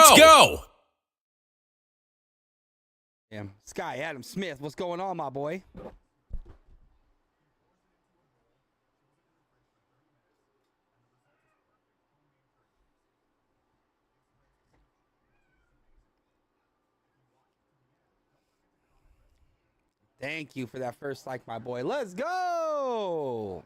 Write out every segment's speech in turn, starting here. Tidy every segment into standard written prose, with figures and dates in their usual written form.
Let's go. Damn. Sky Adam Smith, what's going on, my boy? Thank you for that first like, my boy. Let's go.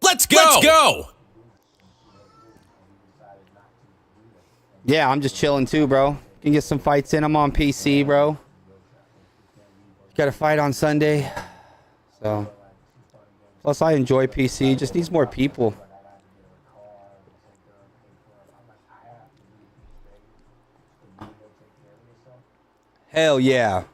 Let's go. Let's go. Yeah, I'm just chilling too, bro. Can get some fights in. I'm on PC, bro. Got a fight on Sunday. So, plus I enjoy PC. Just needs more people. Hell yeah.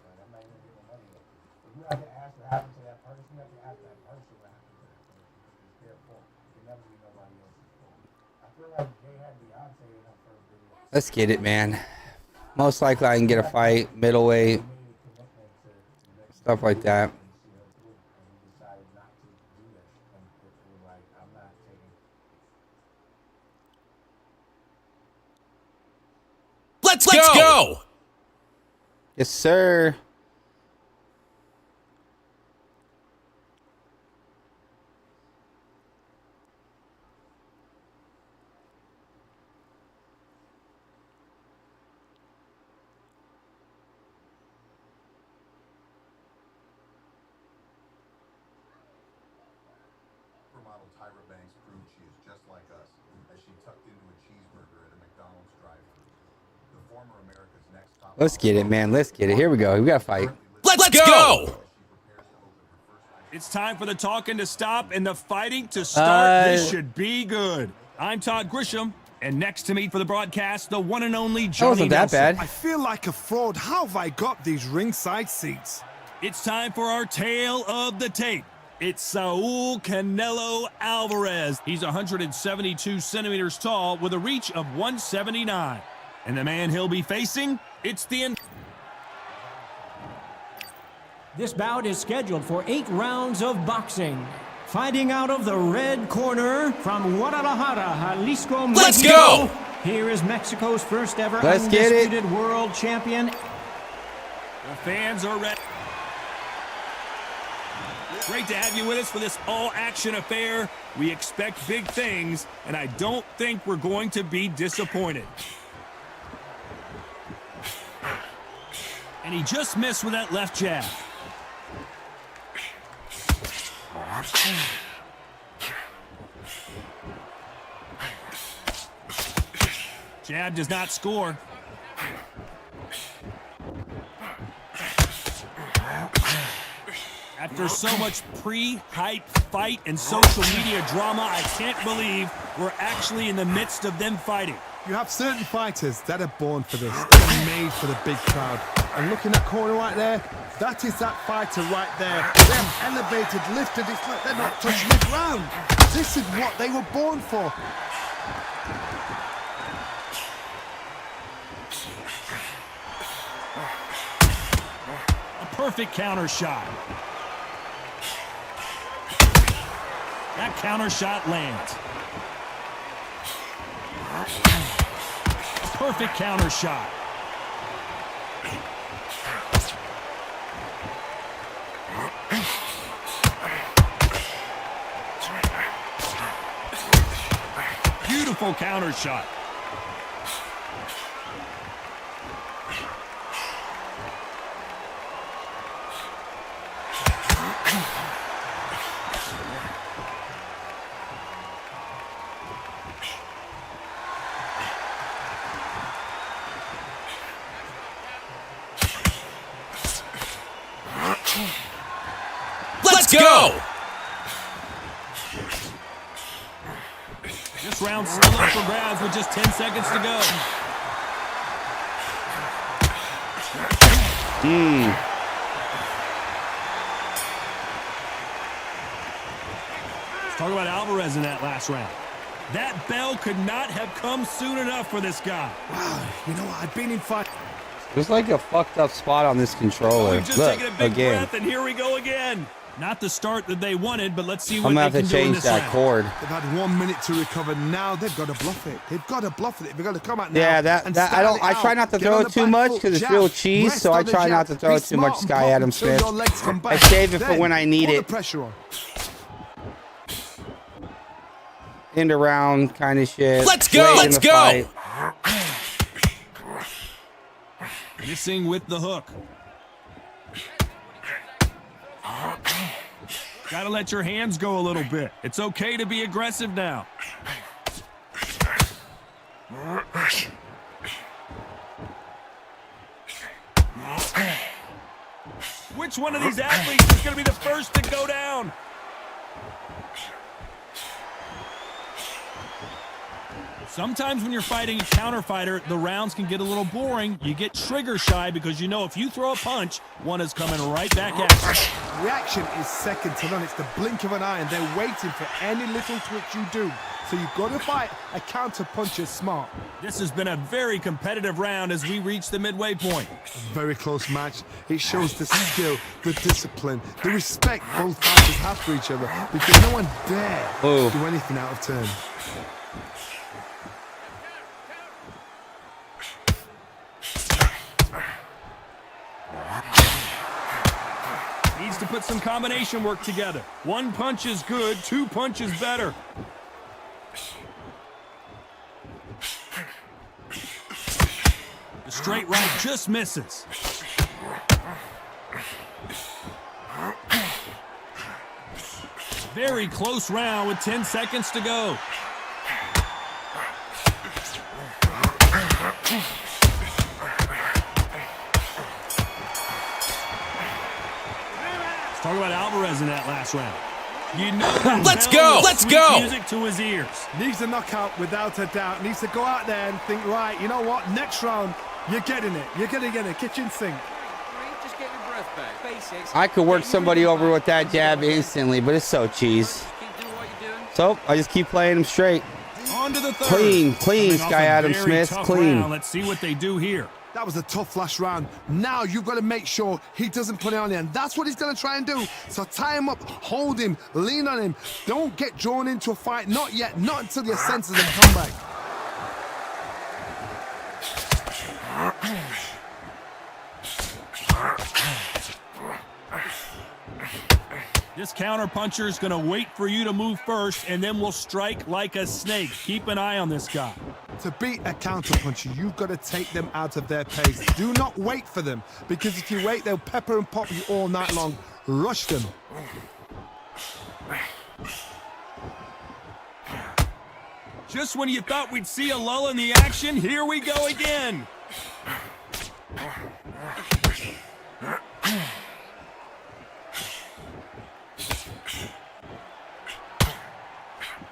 Let's get it, man. Most likely I can get a fight, middleweight, stuff like that. Let's go. Yes, sir. Let's get it, man. Let's get it. Here we go. We got to fight. Let's go. It's time for the talking to stop and the fighting to start. This should be good. I'm Todd Grisham, and next to me for the broadcast, the one and only Johnny wasn't that Nelson. bad. I feel like a fraud. How have I got these ringside seats? It's time for our tale of the tape. It's Saul Canelo Alvarez. He's 172 centimeters tall with a reach of 179. And the man he'll be facing, it's the... This bout is scheduled for 8 rounds of boxing. Fighting out of the red corner from Guadalajara, Jalisco, Mexico. Let's go! Here is Mexico's first ever Let's get it. undisputed world champion. The fans are ready. Great to have you with us for this all-action affair. We expect big things, and I don't think we're going to be disappointed. And he just missed with that left jab. Jab does not score. After so much pre-hype fight and social media drama, I can't believe we're actually in the midst of them fighting. You have certain fighters that are born for this. They're made for the big crowd. And looking at corner right there, that is that fighter right there. They're elevated, lifted. It's like they're not touching the ground. This is what they were born for. A perfect counter shot. That counter shot lands. A perfect counter shot. Beautiful counter shot. Let's go. This round's still up for grabs with just 10 seconds to go. Talk about Alvarez in that last round. That bell could not have come soon enough for this guy. Wow, you know what? I've been in fight. There's like a fucked up spot on this controller. We've just Look, taken a big again. breath, and here we go again. Not the start that they wanted, but let's see I'm what gonna they have can to do in change this that round. cord. They've had 1 minute to recover. Now they've got to bluff it. They've got to bluff it. They've got to come out now. Yeah, and that I don't. style it I try out. not to Get throw on it the too back much foot, because it's jab. real cheese. Rest So I on the try jab. not to throw Be it too much. smart and Sky pop Adam until Smith. your legs come I back. save it for Then when I need put it. the pressure on. End around kind of shit. Let's go. Late in Let's the go. fight. Missing with the hook. Got to let your hands go a little bit. It's okay to be aggressive now. Which one of these athletes is going to be the first to go down? Sometimes when you're fighting a counter fighter, the rounds can get a little boring. You get trigger shy because you know if you throw a punch, one is coming right back at you. Reaction is second to none. It's the blink of an eye, and they're waiting for any little twitch you do. So you've got to fight a counter puncher smart. This has been a very competitive round as we reach the midway point. Very close match. It shows the skill, the discipline, the respect both fighters have for each other because no one dare do anything out of turn. Needs to put some combination work together. One punch is good, two punches better. The straight right just misses. Very close round with 10 seconds to go. Let's talk about Alvarez in that last round. You know that Let's bell go, was let's sweet go. music to his ears. Needs a knockout without a doubt. Needs to go out there and think, right, you know what? Next round, you're getting it. You're going to get a kitchen sink. Just get your breath back. Basics. I could work somebody over with that jab instantly, but it's so cheese. Keep doing what you're doing. So I just keep playing him straight. On to the third. Clean, Coming off Sky a Adam very Smith, tough clean. round. Let's see what they do here. That was a tough last round. Now you've got to make sure he doesn't put it on you, and that's what he's going to try and do. So tie him up, hold him, lean on him. Don't get drawn into a fight. Not yet. Not until your senses have come back. This counter puncher is going to wait for you to move first, and then will strike like a snake. Keep an eye on this guy. To beat a counterpuncher, you've got to take them out of their pace. Do not wait for them, because if you wait, they'll pepper and pop you all night long. Rush them. Just when you thought we'd see a lull in the action, here we go again.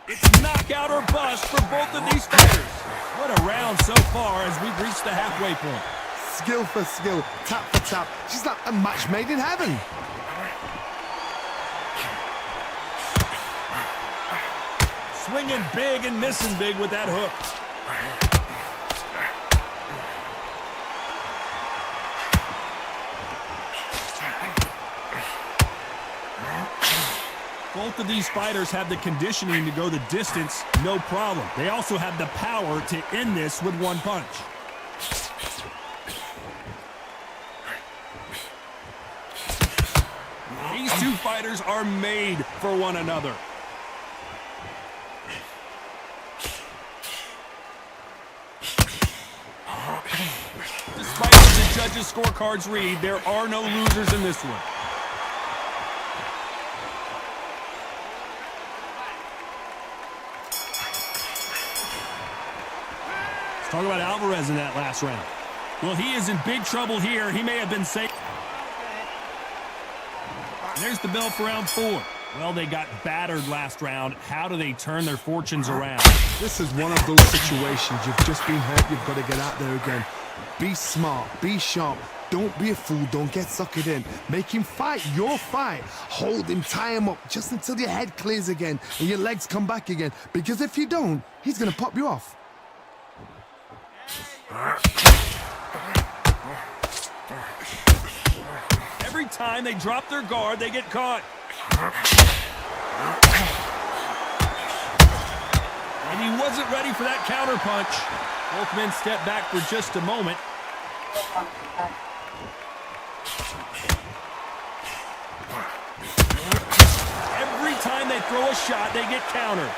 It's knockout or bust for both of these fighters. What a round so far as we've reached the halfway point. Skill for skill, tap for tap. She's like a match made in heaven. Swinging big and missing big with that hook. Both of these fighters have the conditioning to go the distance, no problem. They also have the power to end this with one punch. These two fighters are made for one another. Despite what the judges' scorecards read, there are no losers in this one. Let's talk about Alvarez in that last round. Well, he is in big trouble here. He may have been safe. There's the bell for round 4. Well, they got battered last round. How do they turn their fortunes around? This is one of those situations. You've just been hurt. You've got to get out there again. Be smart. Be sharp. Don't be a fool. Don't get suckered in. Make him fight your fight. Hold him, tie him up just until your head clears again and your legs come back again. Because if you don't, he's going to pop you off. Every time they drop their guard, they get caught. And he wasn't ready for that counter punch. Both men step back for just a moment. Every time they throw a shot, they get countered.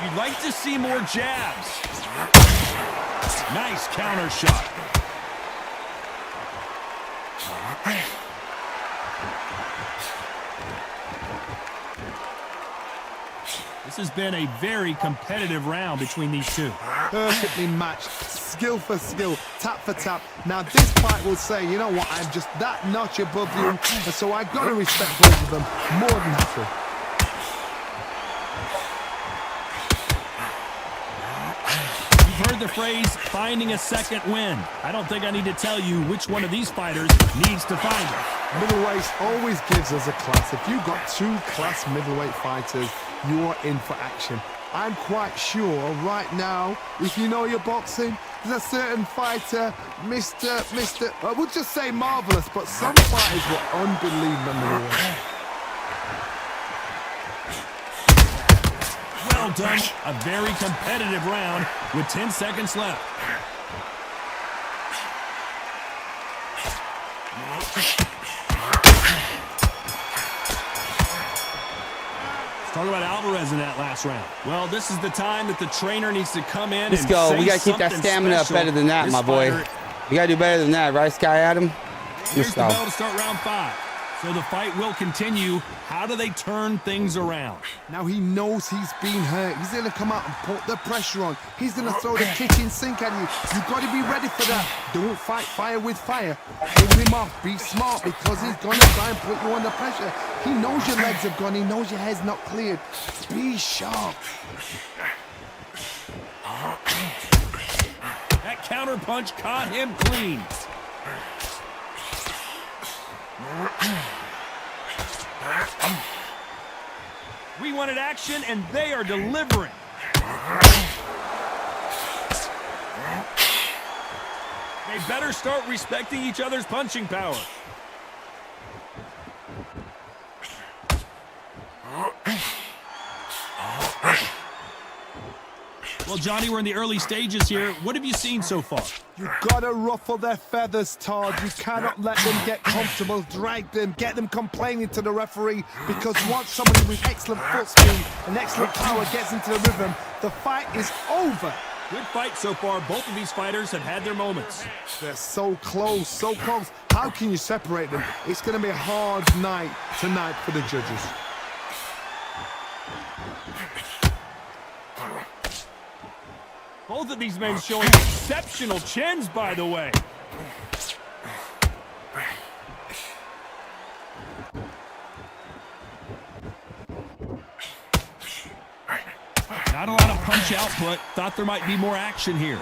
You'd like to see more jabs. Nice counter shot. This has been a very competitive round between these two. Perfectly matched, skill for skill, tap for tap. Now this fight will say, you know what, I'm just that notch above you, and so I gotta respect both of them more than happy. You've heard the phrase, finding a second win. I don't think I need to tell you which one of these fighters needs to find it. Middleweight always gives us a class. If you've got two class middleweight fighters, you are in for action. I'm quite sure right now, if you know your boxing, there's a certain fighter, Mr. I would just say marvelous, but some fighters were unbelievable. Well done. A very competitive round with 10 seconds left. Talk about Alvarez in that last round. Well, this is the time that the trainer needs to come in. Let's go. We got to keep that stamina up better than that, my boy. We got to do better than that, right, Sky Adam? Here's the bell to start round 5. So the fight will continue. How do they turn things around? Now he knows he's been hurt. He's going to come out and put the pressure on. He's going to throw the kitchen sink at you. You've got to be ready for that. Don't fight fire with fire. Hold him off. Be smart because he's going to try and put you under pressure. He knows your legs have gone. He knows your head's not cleared. Be sharp. That counter punch caught him clean. We wanted action, and they are delivering. They better start respecting each other's punching power. Well, Johnny, we're in the early stages here. What have you seen so far? You gotta ruffle their feathers, Todd. You cannot let them get comfortable, drag them, get them complaining to the referee, because once somebody with excellent foot speed and excellent power gets into the rhythm, the fight is over. Good fight so far. Both of these fighters have had their moments. They're so close, so close. How can you separate them? It's gonna be a hard night tonight for the judges. Both of these men showing exceptional chins, by the way. Not a lot of punch output. Thought there might be more action here.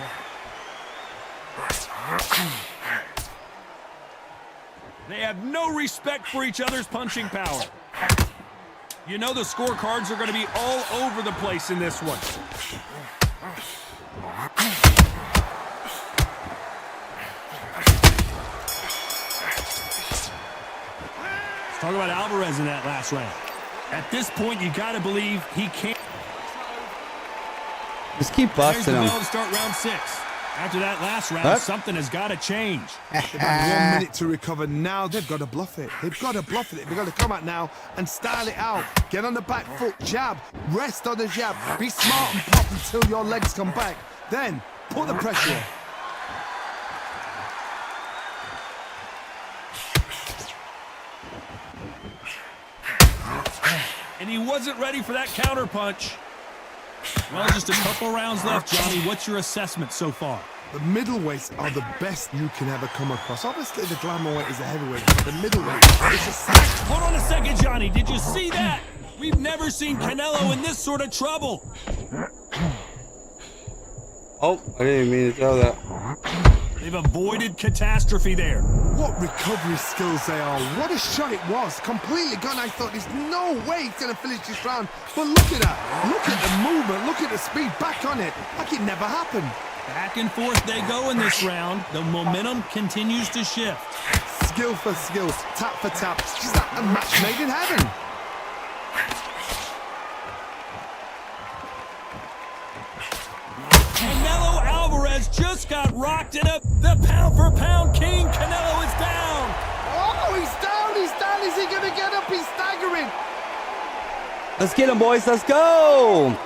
They have no respect for each other's punching power. You know the scorecards are going to be all over the place in this one. Let's talk about Alvarez in that last round. At this point, you got to believe he can't. Just keep busting There's the him. bell to start round 6. After that last round, something has got to change. They've had 1 minute to recover. Now they've got to bluff it. They've got to bluff it. They've got to come out now and style it out. Get on the back foot, jab, rest on the jab. Be smart and pop until your legs come back. Then put the pressure on. And he wasn't ready for that counter punch. Well, just a couple rounds left, Johnny. What's your assessment so far? The middleweights are the best you can ever come across. Obviously, the glamour weight is a heavyweight, but the middleweight is a size. Hold on a second, Johnny. Did you see that? We've never seen Canelo in this sort of trouble. Oh, I didn't even mean to throw that. They've avoided catastrophe there. What recovery skills they are. What a shot it was. Completely gone. I thought there's no way he's going to finish this round. But look at that. Look at the movement. Look at the speed. Back on it. Like it never happened. Back and forth they go in this round. The momentum continues to shift. Skill for skill. Tap for tap. It's just like a match made in heaven. Canelo Alvarez just got rocked in up. The pound-for-pound king, Canelo, is down. Oh, he's down. He's down. Is he going to get up? He's staggering. Let's get him, boys. Let's go.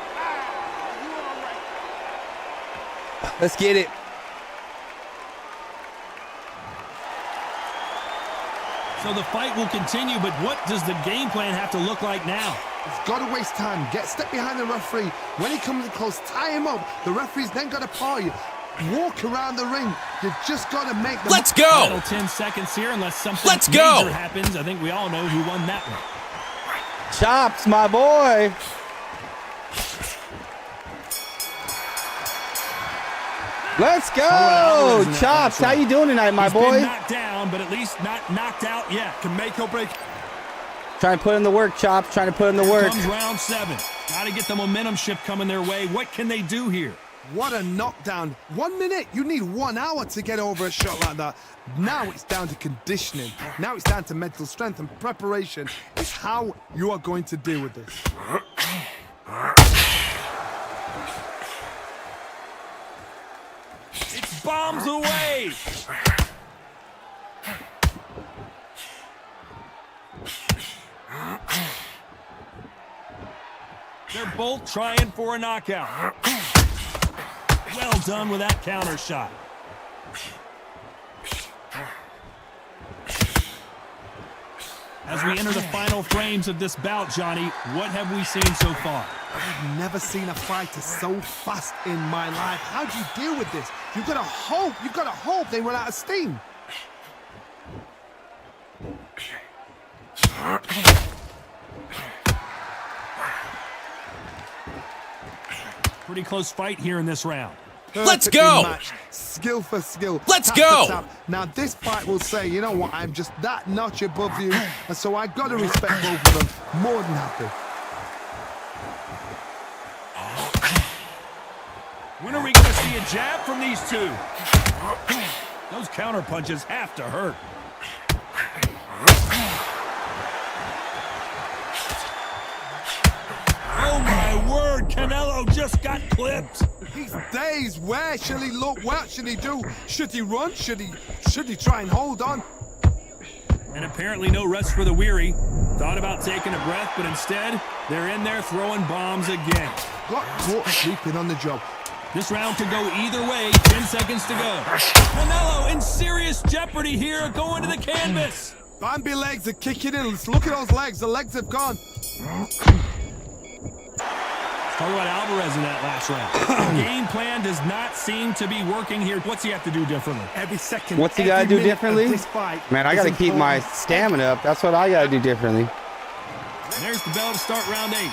Let's get it. So the fight will continue, but what does the game plan have to look like now? He's got to waste time. Step behind the referee. When he comes in close, tie him up. The referee's then got to paw you. Walk around the ring. You've just got to make the... Let's Final go. 10 seconds here, unless something Let's go. major happens. I think we all know who won that one. Chops, my boy. Let's go. Chops, how you doing tonight, my He's boy? been knocked down, but at least not knocked out yet. Can make or break. Trying to put in the work, Chops. Trying to put in the work. Comes round 7. Got to get the momentum shift coming their way. What can they do here? What a knockdown. 1 minute. You need 1 hour to get over a shot like that. Now it's down to conditioning. Now it's down to mental strength and preparation. It's how you are going to deal with this. It's bombs away. They're both trying for a knockout. Well done with that counter shot. As we enter the final frames of this bout, Johnny, what have we seen so far? I've never seen a fighter so fast in my life. How do you deal with this? You've got to hope they run out of steam. Pretty close fight here in this round. Let's Perfectly go. matched. Skill for skill. Let's tap go. for tap. Now this fight will say, you know what, I'm just that notch above you, and so I got to respect both of them. More than happy. When are we going to see a jab from these two? Those counter punches have to hurt. Oh my word, Canelo just got clipped. He's dazed. Where shall he look? What should he do? Should he run? Should he try and hold on? And apparently no rest for the weary. Thought about taking a breath, but instead, they're in there throwing bombs again. Got caught sleeping on the job. This round could go either way. 10 seconds to go. Canelo in serious jeopardy here, going to the canvas. Bambi legs are kicking in. Let's look at those legs. The legs have gone. Talk about Alvarez in that last round. The game plan does not seem to be working here. What's he have to do differently? Every second. What's he got to do minute of differently? this fight Man, I is got to keep my important. stamina up. That's what I got to do differently. And there's the bell to start round 8.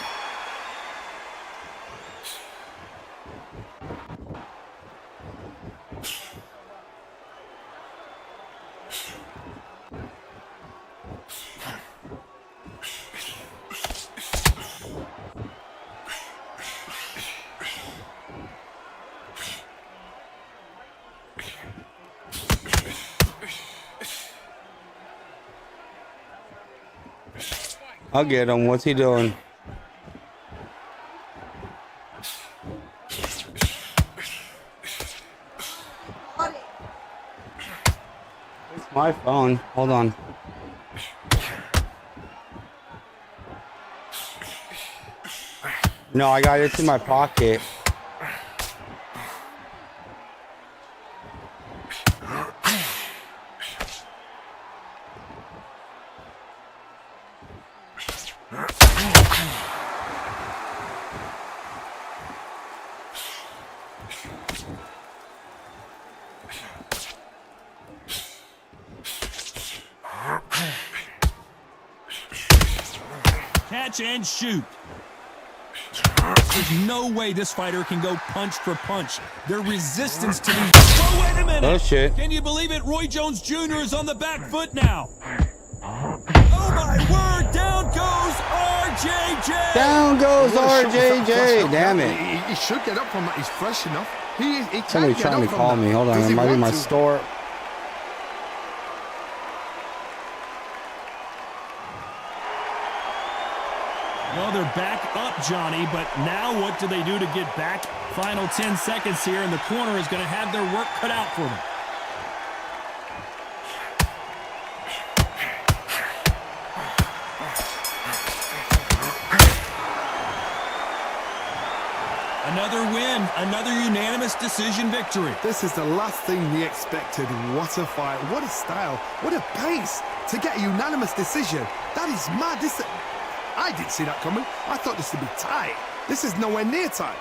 I'll get him. What's he doing? It's my phone. Hold on. No, I got it in my pocket. Catch and shoot. There's no way this fighter can go punch for punch. Their resistance to these... Oh, wait a minute! Oh, shit. Can you believe it? Roy Jones Jr. is on the back foot now. Oh, my word! Down goes RJJ! Down goes What a shot was that? RJJ. Damn it. He should get up from that. He's fresh enough. He can Somebody's get trying up to from call that. me. Hold on. Does It he might be want my to? store. Well, they're back up, Johnny, but now what do they do to get back? Final 10 seconds here, and the corner is going to have their work cut out for them. Another win, another unanimous decision victory. This is the last thing we expected. What a fight. What a style. What a pace to get a unanimous decision. That is mad. I didn't see that coming. I thought this would be tight. This is nowhere near tight.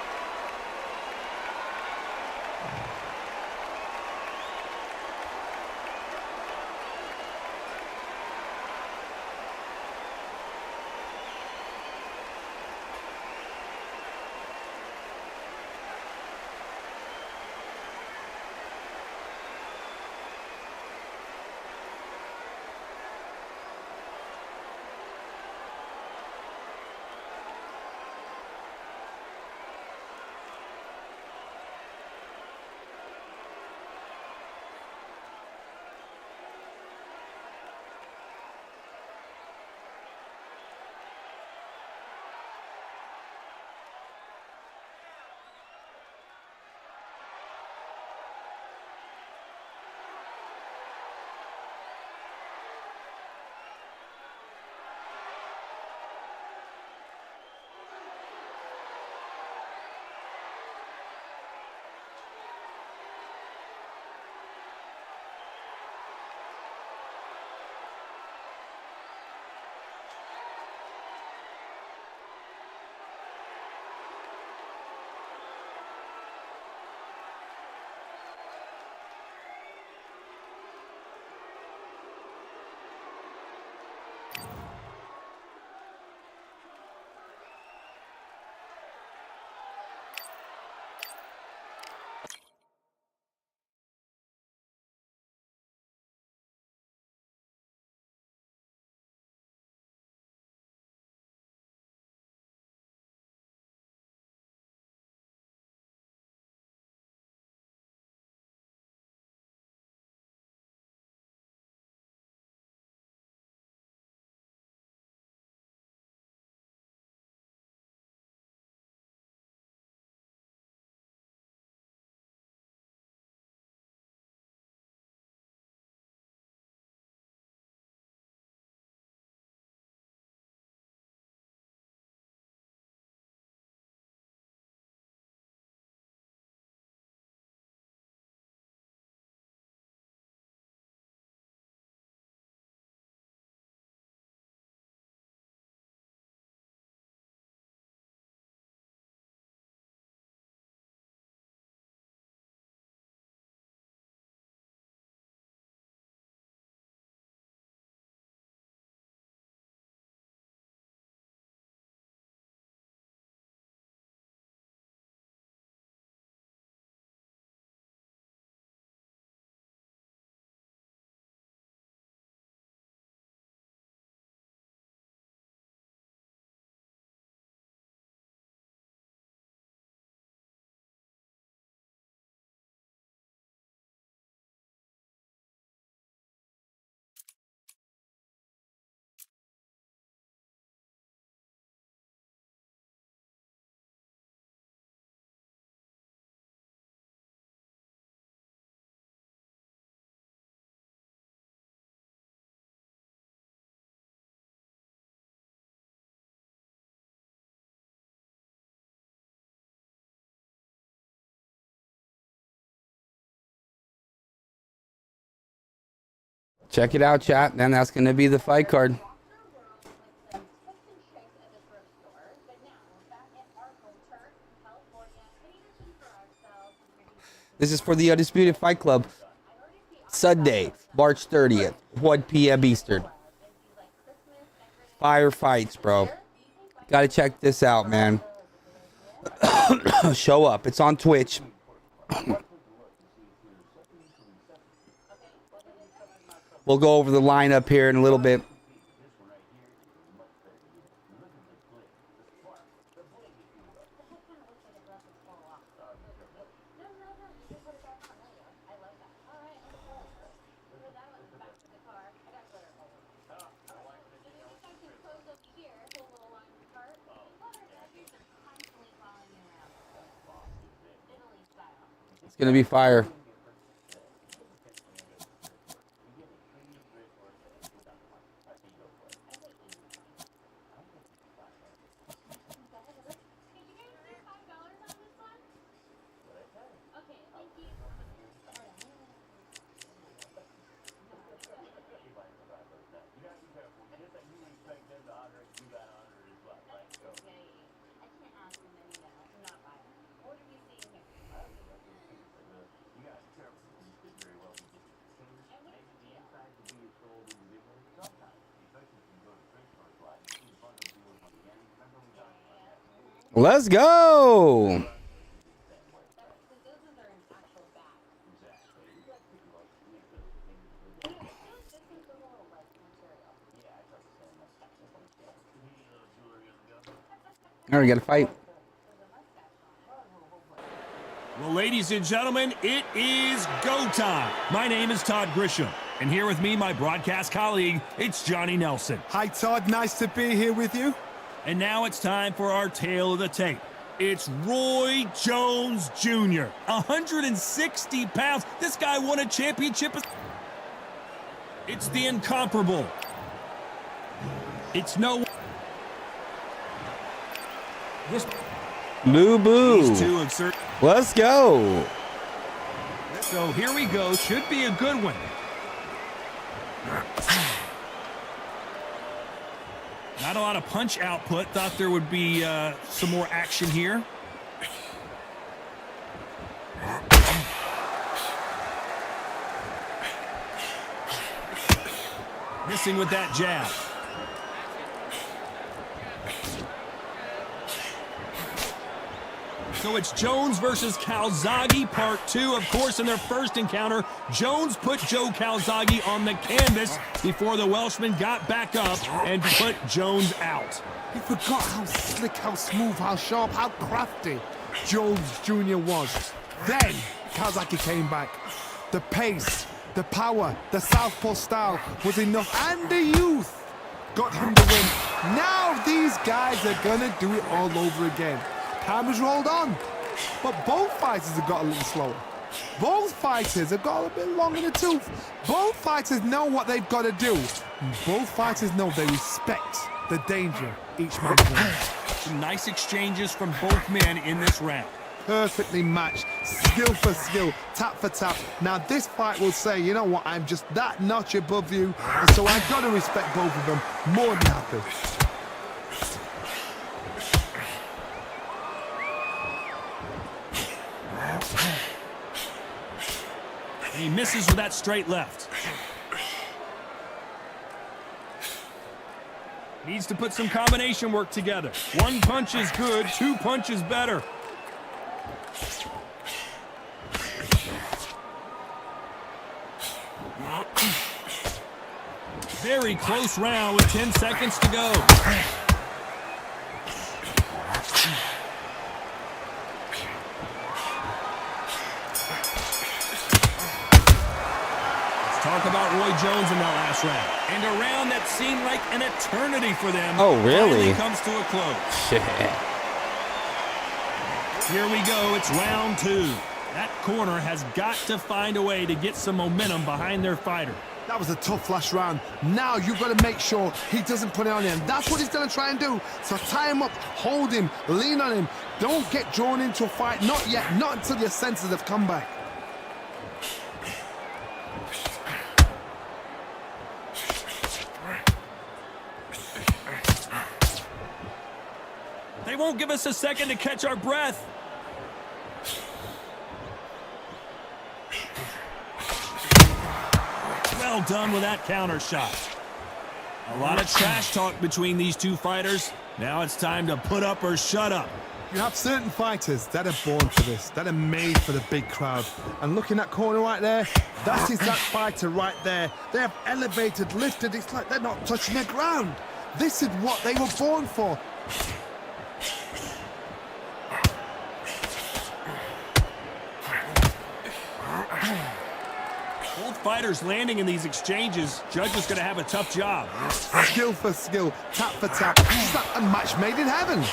Check it out, chat. And that's going to be the fight card. This is for the Undisputed Fight Club. Sunday, March 30th, 1 p.m. Eastern. Fire fights, bro. Got to check this out, man. show up. It's on Twitch. We'll go over the lineup here in a little bit. It's going to be fire. Let's go. All right, we got to fight. Well, ladies and gentlemen, it is go time. My name is Todd Grisham, and here with me, my broadcast colleague, it's Johnny Nelson. Hi, Todd. Nice to be here with you. And now it's time for our tale of the tape. It's Roy Jones Jr., 160 pounds. This guy won a championship. It's the incomparable. It's no... Boo boo. These two exert... Let's go. So here we go. Should be a good one. Not a lot of punch output. Thought there would be some more action here. Missing with that jab. So it's Jones versus Calzaghe, part 2. Of course, in their first encounter, Jones put Joe Calzaghe on the canvas before the Welshman got back up and put Jones out. He forgot how slick, how smooth, how sharp, how crafty Jones Jr. was. Then Calzaghe came back. The pace, the power, the southpaw style was enough, and the youth got him the win. Now these guys are gonna do it all over again. Time has rolled on, but both fighters have got a little slower. Both fighters have got a bit long in the tooth. Both fighters know what they've got to do. Both fighters know they respect the danger each man brings. Some nice exchanges from both men in this round. Perfectly matched, skill for skill, tap for tap. Now this fight will say, you know what, I'm just that notch above you, and so I've got to respect both of them. More than happy. And he misses with that straight left. Needs to put some combination work together. One punch is good, 2 punches better. Very close round with 10 seconds to go. Talk about Roy Jones in that last round. And a round that seemed like an eternity for them. Oh, really? Finally comes to a close. Shit. Here we go. It's round 2. That corner has got to find a way to get some momentum behind their fighter. That was a tough last round. Now you've got to make sure he doesn't put it on him. That's what he's going to try and do. So tie him up, hold him, lean on him. Don't get drawn into a fight. Not yet. Not until your senses have come back. They won't give us a second to catch our breath. Well done with that counter shot. A lot of trash talk between these two fighters. Now it's time to put up or shut up. You have certain fighters that are born for this, that are made for the big crowd. And looking at corner right there, that is that fighter right there. They have elevated, lifted, it's like they're not touching the ground. This is what they were born for. Both fighters landing in these exchanges. Judge is going to have a tough job. Skill for skill, tap for tap. It's like a match made in heaven.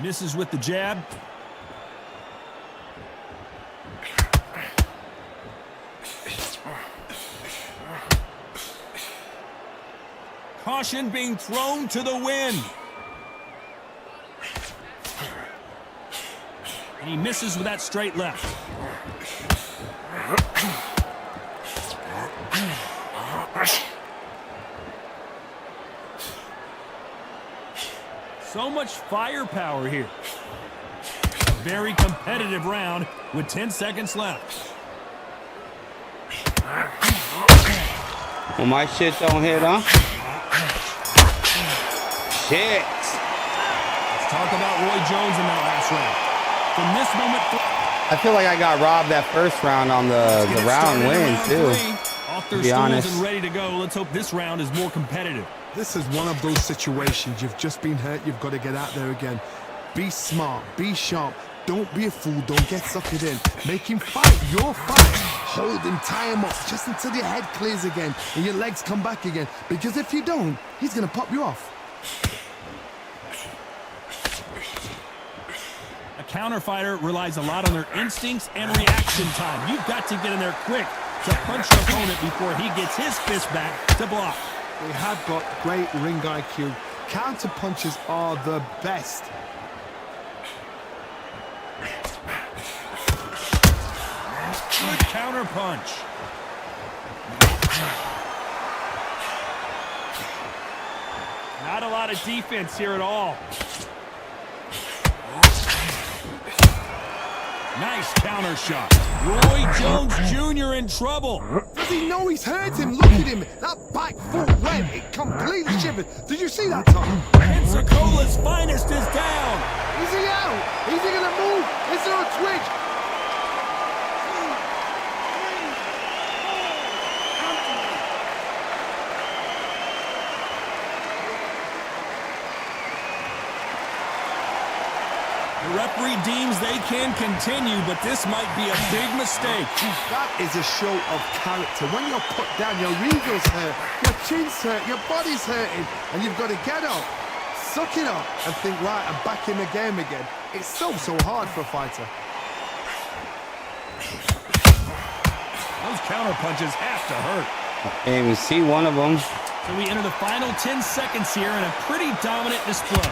Misses with the jab. Caution being thrown to the wind. And he misses with that straight left. So much firepower here. A very competitive round with 10 seconds left. Well, my shit don't hit, huh? Shit. Let's talk about Roy Jones in that last round. From this moment I feel like I got robbed that first round on the round win, too. Off their To be stools honest. and ready to go. Let's hope this round is more competitive. This is one of those situations. You've just been hurt. You've got to get out there again. Be smart. Be sharp. Don't be a fool. Don't get suckered in. Make him fight your fight. Hold him. Tie him up just until your head clears again and your legs come back again. Because if you don't, he's going to pop you off. A counter fighter relies a lot on their instincts and reaction time. You've got to get in there quick to punch your opponent before he gets his fist back to block. They have got great ring IQ. Counter punches are the best. Good counter punch. Not a lot of defense here at all. Nice counter shot. Roy Jones Jr. in trouble. Does he know he's hurt him? Look at him. That back foot went. It completely shivered. Did you see that, Tom? Pensacola's finest is down. Is he out? Is he going to move? Is there a twitch? The referee deems they can continue, but this might be a big mistake. That is a show of character. When you're put down, your ego's hurt, your chin's hurt, your body's hurting, and you've got to get up, suck it up, and think, right, I'm back in the game again. It's so hard for a fighter. Those counter punches have to hurt. And we see one of them. So we enter the final 10 seconds here in a pretty dominant display.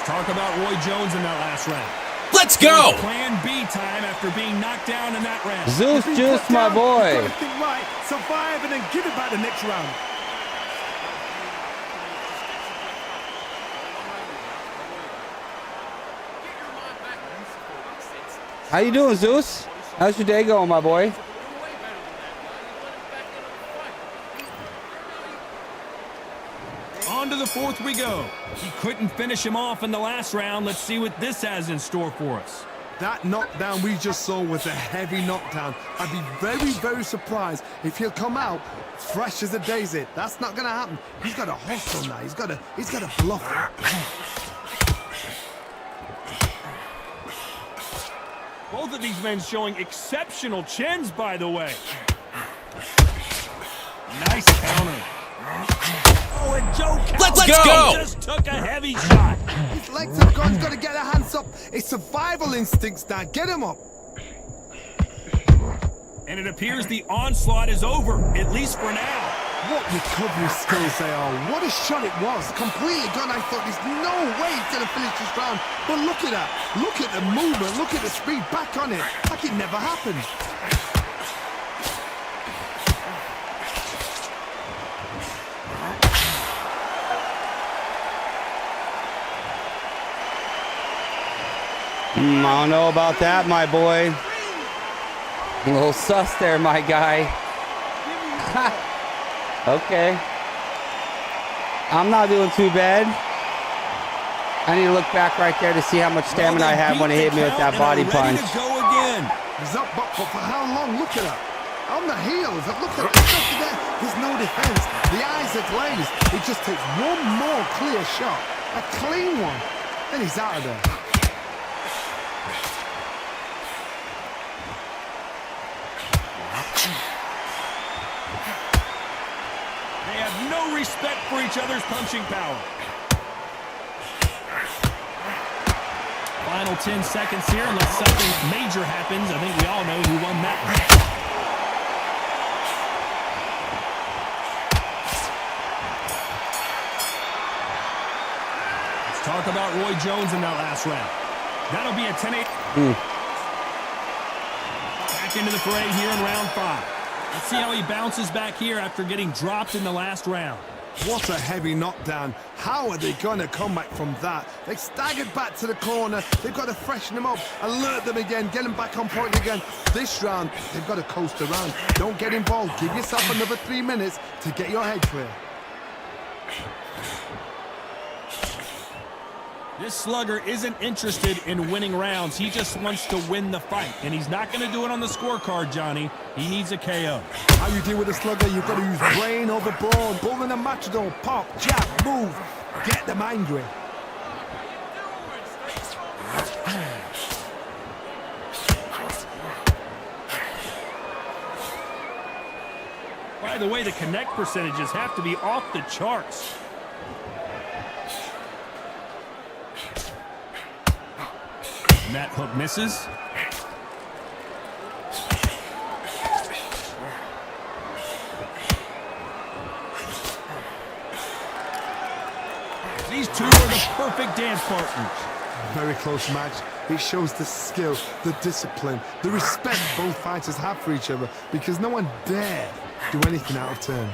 Talk about Roy Jones in that last round. Let's go! Plan B time after being knocked down in that round. Zeus, just my boy. You've got to think right, survive, and then give it back the next round. How you doing, Zeus? How's your day going, my boy? On to the fourth we go. He couldn't finish him off in the last round. Let's see what this has in store for us. That knockdown we just saw was a heavy knockdown. I'd be very, very surprised if he'll come out fresh as a daisy. That's not going to happen. He's got to hustle now. He's got to bluff it. Both of these men showing exceptional chins, by the way. Nice counter. Oh, and Joe Let's go! just took a heavy shot. His legs have gone. He's got to get their hands up. It's survival instincts now. Get him up. And it appears the onslaught is over, at least for now. What recovery skills they are. What a shot it was. Completely gone. I thought there's no way he's going to finish this round. But look at that. Look at the movement. Look at the speed. Back on it. Like it never happened. I don't know about that, my boy. A little sus there, my guy. Okay. I'm not doing too bad. I need to look back right there to see how much stamina I have when he hit me with that body punch. Go again. He's up, but for how long? Look at her. On the heels. Look at that. There's no defense. The eyes are glazed. It just takes one more clear shot. A clean one. Then he's out of there. They have no respect for each other's punching power. Final 10 seconds here, unless something major happens. I think we all know who won that one. Let's talk about Roy Jones in that last round. That'll be a 10-8. Back into the fray here in round 5. Let's see how he bounces back here after getting dropped in the last round. What a heavy knockdown. How are they going to come back from that? They staggered back to the corner. They've got to freshen them up, alert them again, get them back on point again. This round, they've got to coast around. Don't get involved. Give yourself another 3 minutes to get your head clear. This slugger isn't interested in winning rounds. He just wants to win the fight. And he's not going to do it on the scorecard, Johnny. He needs a KO. How you deal with a slugger? You've got to use brain over brawn. Bull in a matador. Pop, jab, move. Get them angry. By the way, the connect percentages have to be off the charts. And that hook misses. These two are the perfect dance partners. Very close match. It shows the skill, the discipline, the respect both fighters have for each other, because no one dare do anything out of turn.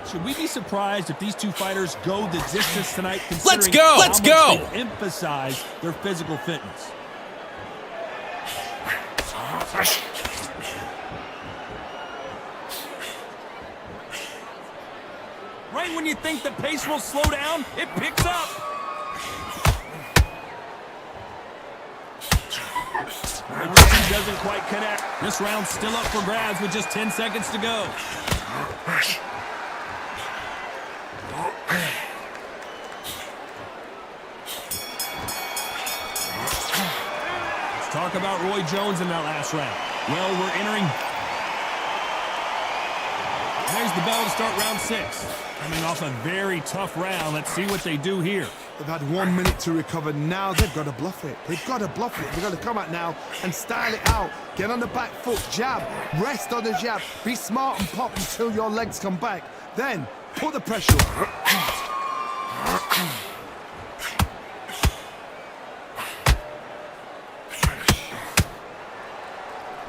Should we be surprised if these two fighters go the distance tonight, Let's considering go! how Let's much go! they emphasize their physical fitness? Right when you think the pace will slow down, it picks up. It just doesn't quite connect. This round's still up for grabs with just 10 seconds to go. Let's talk about Roy Jones in that last round. Well, we're entering. There's the bell to start round 6. Coming off a very tough round. Let's see what they do here. They've had 1 minute to recover. Now they've got to bluff it. They've got to bluff it. They've got to come out now and style it out. Get on the back foot, jab, rest on the jab. Be smart and pop until your legs come back. Then put the pressure on.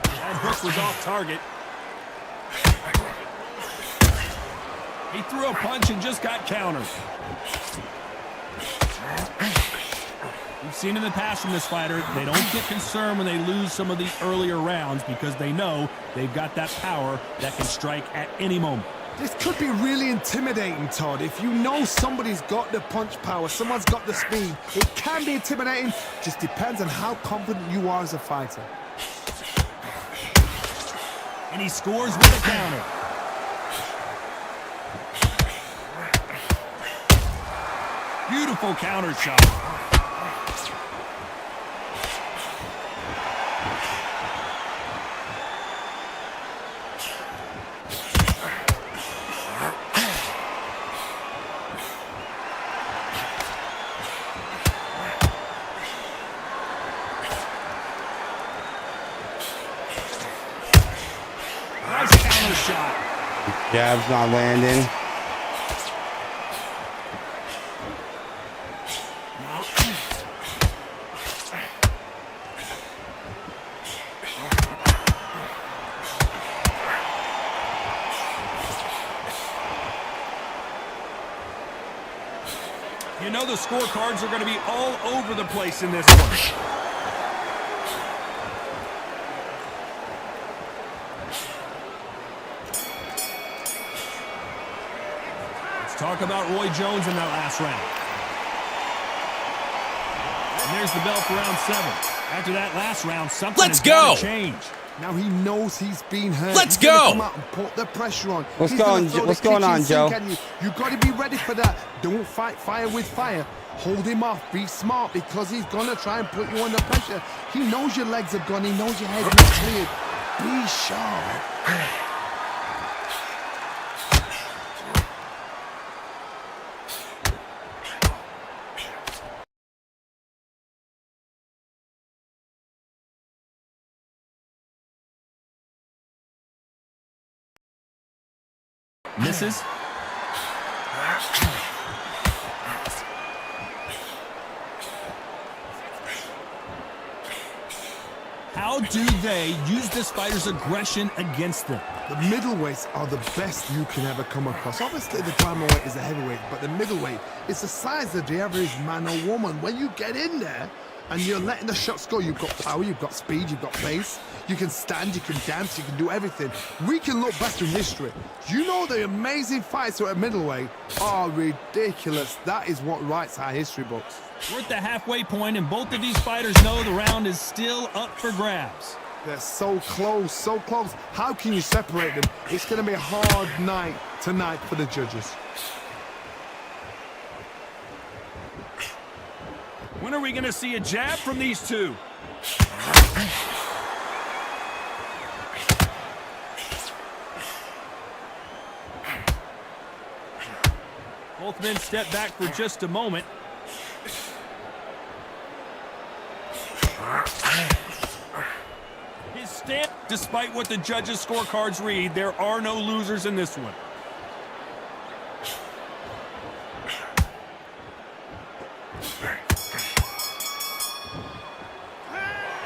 That hook was off target. He threw a punch and just got countered. We've seen in the past from this fighter, they don't get concerned when they lose some of these earlier rounds because they know they've got that power that can strike at any moment. This could be really intimidating, Todd. If you know somebody's got the punch power, someone's got the speed, it can be intimidating. Just depends on how confident you are as a fighter. And he scores with a counter. Beautiful counter shot. Nice counter shot. Jab's not landing. the scorecards are going to be all over the place in this one. Let's talk about Roy Jones in that last round. And there's the bell for round 7. After that last round, something has got to change. Now he knows he's been hurt. Let's he's gonna go. Come out and put the pressure on. What's going on, Joe? You got to be ready for that. Don't fight fire with fire. Hold him off. Be smart because he's gonna try and put you under pressure. He knows your legs are gone. He knows your head's not cleared. Be sharp. Misses. How do they use this fighter's aggression against them? The middleweights are the best you can ever come across. Obviously, the climate is a heavyweight, but the middleweight is the size of the average man or woman. When you get in there and you're letting the shots go, you've got power, you've got speed, you've got pace. You can stand, you can dance, you can do everything. We can look back in history. You know the amazing fights at middleweight are ridiculous. That is what writes our history books. We're at the halfway point, and both of these fighters know the round is still up for grabs. They're so close, so close. How can you separate them? It's going to be a hard night tonight for the judges. When are we going to see a jab from these two? Both men step back for just a moment. His stand, despite what the judges' scorecards read, there are no losers in this one.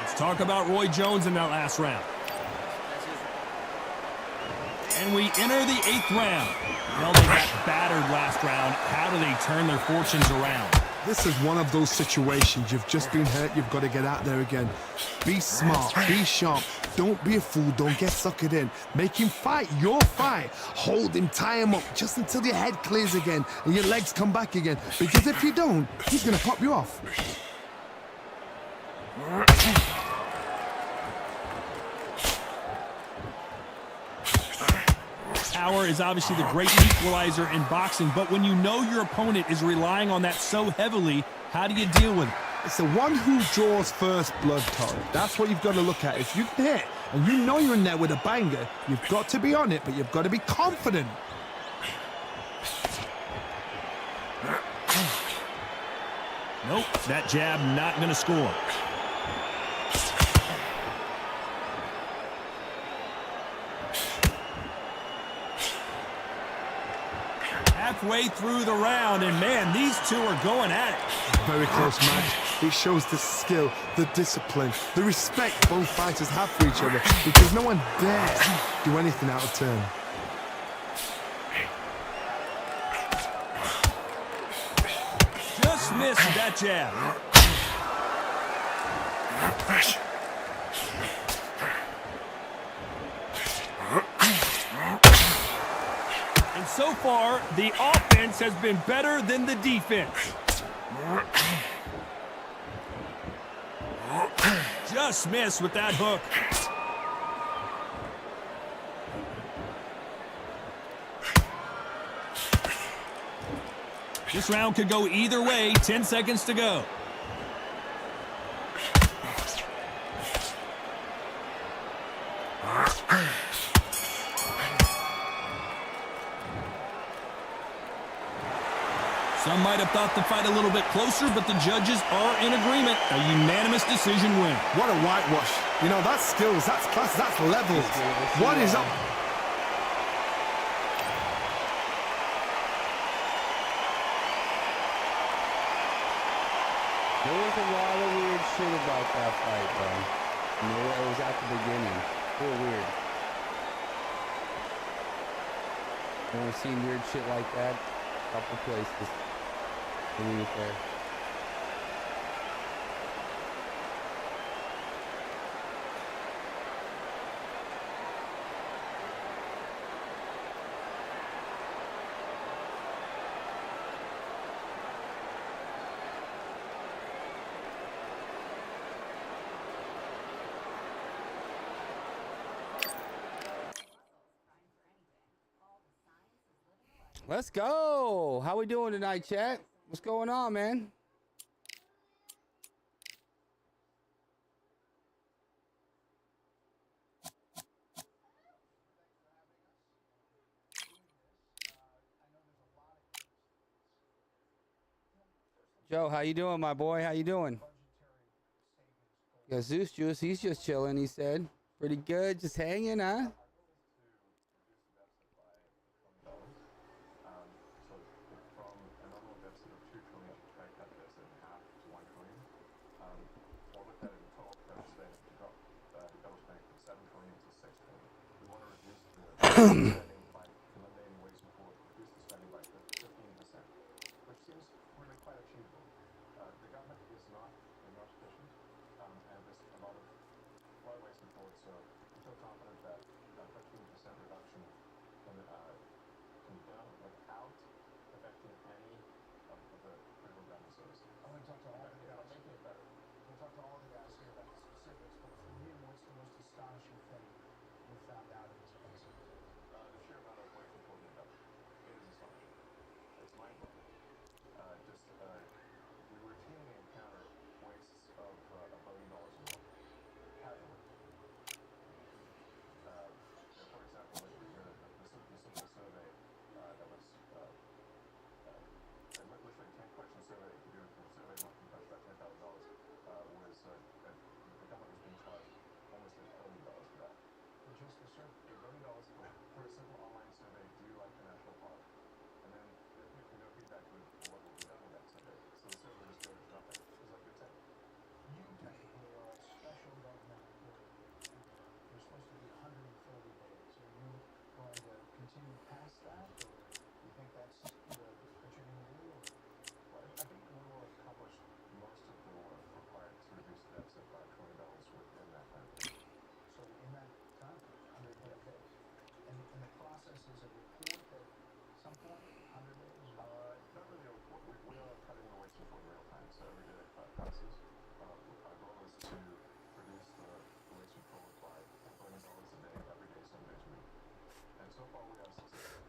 Let's talk about Roy Jones in that last round. And we enter the 8th round. Well, they got battered last round. How do they turn their fortunes around? This is one of those situations. You've just been hurt. You've got to get out there again. Be smart. Be sharp. Don't be a fool. Don't get suckered in. Make him fight your fight. Hold him. Tie him up just until your head clears again and your legs come back again. Because if you don't, he's going to pop you off. Power is obviously the great equalizer in boxing, but when you know your opponent is relying on that so heavily, how do you deal with it? It's the one who draws first blood, Todd. That's what you've got to look at. If you can hit and you know you're in there with a banger, you've got to be on it, but you've got to be confident. Nope, that jab not going to score. Halfway through the round, and man, these two are going at it. Very close match. It shows the skill, the discipline, the respect both fighters have for each other because no one dares do anything out of turn. Just missed that jab. And so far, the offense has been better than the defense. Just missed with that hook. This round could go either way. 10 seconds to go. Some might have thought the fight a little bit closer, but the judges are in agreement. A unanimous decision win. What a whitewash. You know, that's skills, that's class, that's levels. What is up? There was a lot of weird shit about that fight, bro. You know, it was at the beginning. Real weird. Never seen weird shit like that. A couple places. there. Let's go. How we doing tonight, chat? What's going on, man? Joe, how you doing, my boy? How you doing? Yeah, Zeus Juice, he's just chilling, he said. Pretty good, just hanging, huh?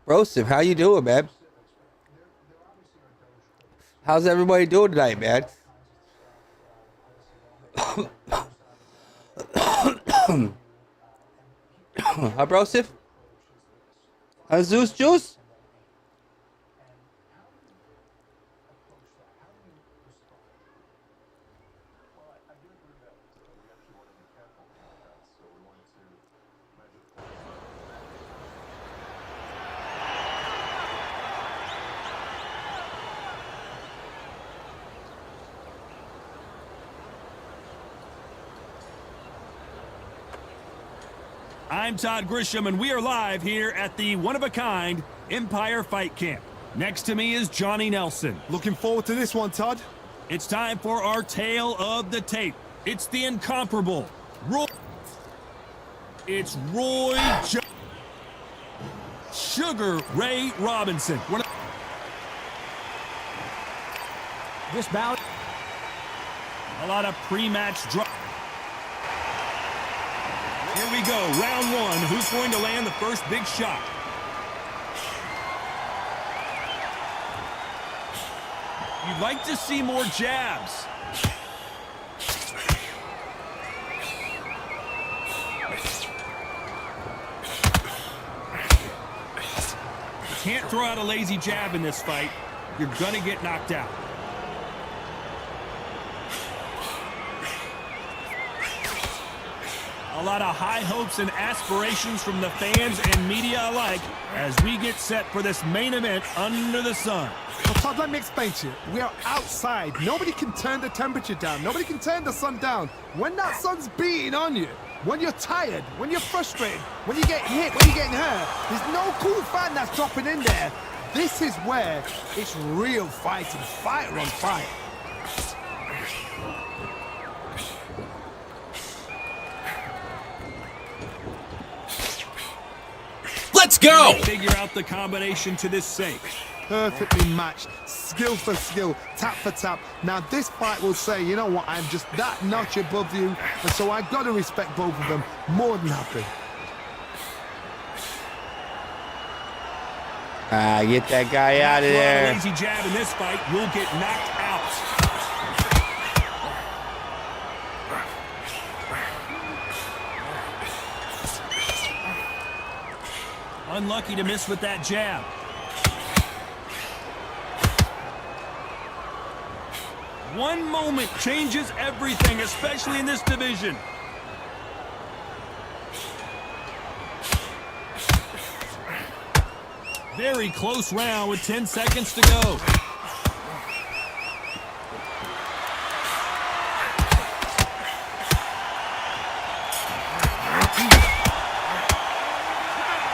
Broseph, how you doing, man? How's everybody doing tonight, man? Hi, Broseph? Hi, Zeus Juice? I'm Todd Grisham, and we are live here at the one-of-a-kind Empire Fight Camp. Next to me is Johnny Nelson. Looking forward to this one, Todd. It's time for our tale of the tape. It's the incomparable Roy. It's Roy Sugar Ray Robinson. This bout. A lot of pre-match drama. Here we go, round one. Who's going to land the first big shot? You'd like to see more jabs. You can't throw out a lazy jab in this fight. You're gonna get knocked out. A lot of high hopes and aspirations from the fans and media alike as we get set for this main event under the sun. Well, Todd, let me explain to you. We are outside. Nobody can turn the temperature down. Nobody can turn the sun down. When that sun's beating on you, when you're tired, when you're frustrated, when you get hit, when you're getting hurt, there's no cool fan that's dropping in there. This is where it's real fighting, fighter on fight. Let's go! Figure out the combination to this save. Perfectly matched, skill for skill, tap for tap. Now this fight will say, you know what, I'm just that notch above you, and so I've got to respect both of them. More than happy. Get that guy out of there. Lazy jab in this fight, you'll get knocked out. Unlucky to miss with that jab. One moment changes everything, especially in this division. Very close round with 10 seconds to go.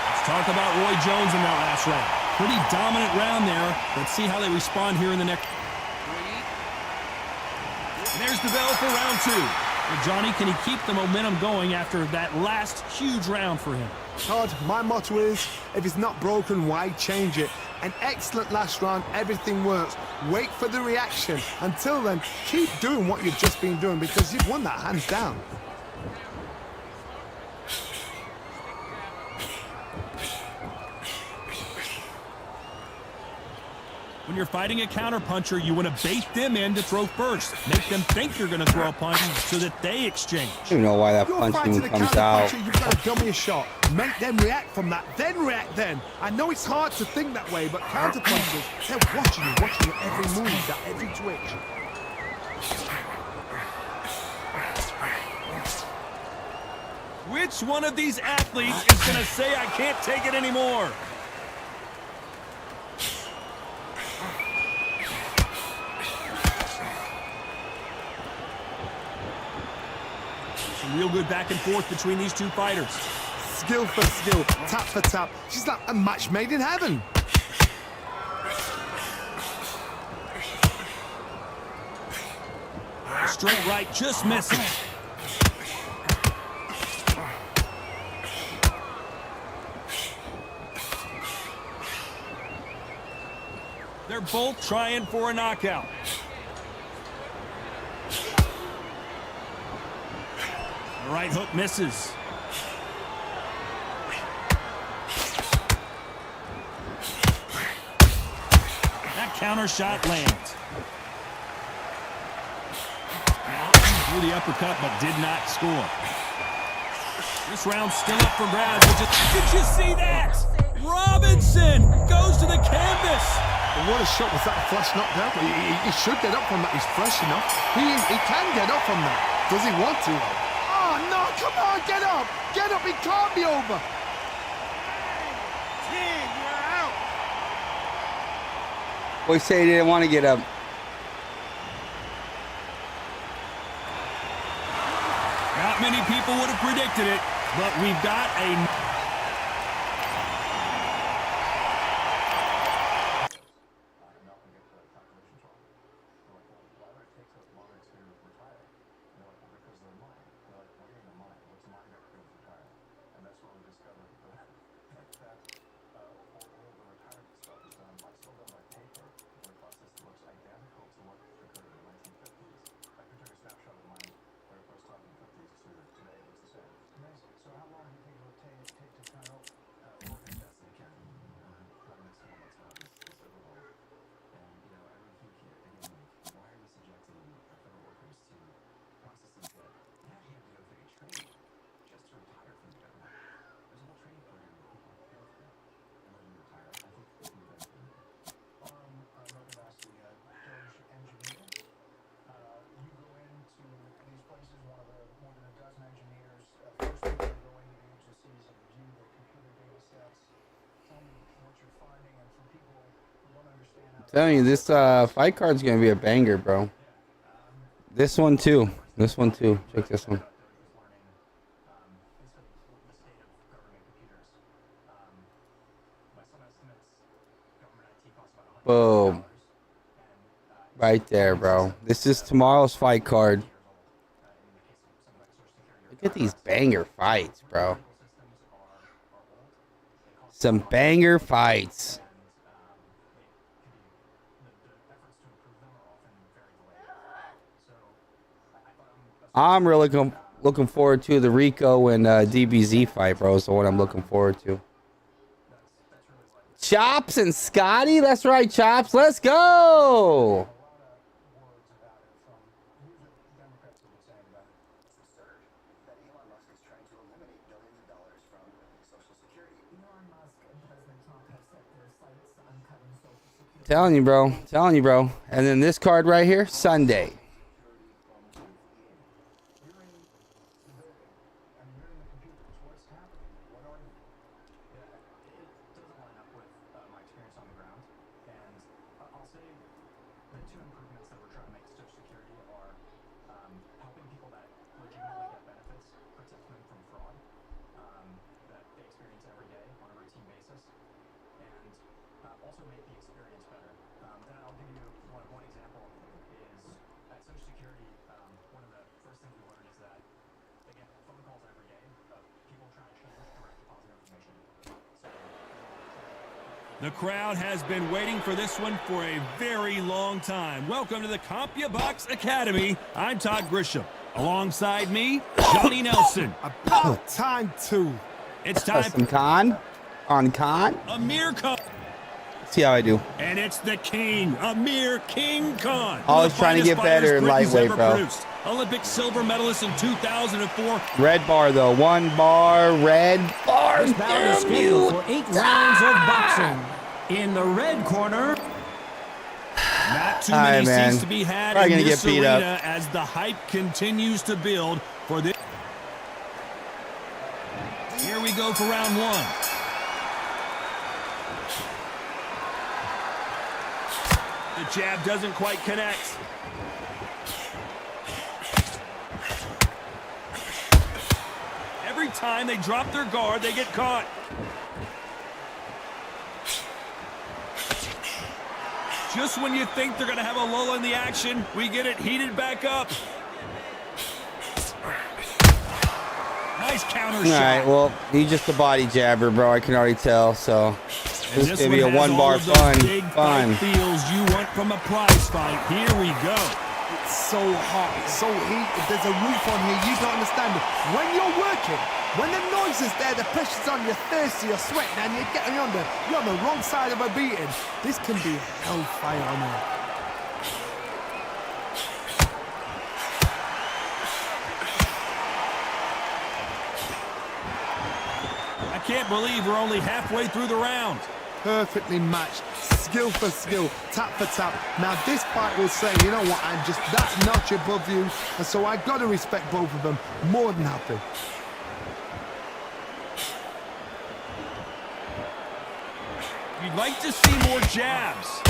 Let's talk about Roy Jones in that last round. Pretty dominant round there. Let's see how they respond here in the next. There's the bell for round 2. Well, Johnny, can he keep the momentum going after that last huge round for him? Todd, my motto is, if it's not broken, why change it? An excellent last round, everything works. Wait for the reaction. Until then, keep doing what you've just been doing because you've won that hands down. When you're fighting a counterpuncher, you want to bait them in to throw first. Make them think you're going to throw a punch so that they exchange. I don't know why that You're punch fighting even a comes out. counterpuncher, you've got to dummy a shot. Make them react from that, then react then. I know it's hard to think that way, but counterpunchers, they're watching your every move, that every twitch. Which one of these athletes is going to say, I can't take it anymore? Some real good back and forth between these two fighters. Skill for skill, tap for tap. She's like a match made in heaven. Straight right, just missing. They're both trying for a knockout. The right hook misses. That counter shot lands. Threw the uppercut but did not score. This round's still up for grabs. Did you see that? Robinson goes to the canvas. But what a shot was that, a flash knockdown? He should get up from that. He's fresh enough. He can get up from that. Does he want to? Oh, no, come on, get up. Get up, it can't be over. 10, you're out. Boy, say he didn't want to get up. Not many people would have predicted it, but we've got a... Telling you, this fight card's gonna be a banger, bro. This one too. This one too. Check this one. Boom. Right there, bro. This is tomorrow's fight card. Look at these banger fights, bro. Some banger fights. I'm really looking forward to the Rico and DBZ fight, bro. Is the one I'm looking forward to. Chops and Scotty? That's right, Chops. Let's go! Telling you, bro. Telling you, bro. And then this card right here, Sunday. The crowd has been waiting for this one for a very long time. Welcome to the CompuBox Academy. I'm Todd Grisham. Alongside me, Johnny Nelson. About time too. It's time Some Khan on Khan. Amir Khan. See how I do. And it's the King, Amir King Khan. Always trying to get better in lightweight, bro. Produced. Olympic silver medalist in 2004. Red bar, though. 1 bar, red bar. This bout is scheduled for 8 rounds of boxing. In the red corner, not too many seats to be had Probably in this gonna get beat arena up. as the hype continues to build for this. Here we go for round 1. The jab doesn't quite connect. Every time they drop their guard, they get caught. Just when you think they're going to have a lull in the action, we get it heated back up. Nice counter shot. All right, well, he's just a body jabber, bro. I can already tell, so this is going to be a 1 bar fun. Feels you want from a prize fight. Here we go. It's so hot, it's so heat. If there's a roof on here, you don't understand it. When you're working, when the noise is there, the pressure's on, you're thirsty, you're sweating, and you're on the wrong side of a beating. This can be hellfire on here. I can't believe we're only halfway through the round. Perfectly matched, skill for skill, tap for tap. Now this fight will say, you know what, I'm just that notch above you, and so I got to respect both of them. More than happy. You'd like to see more jabs.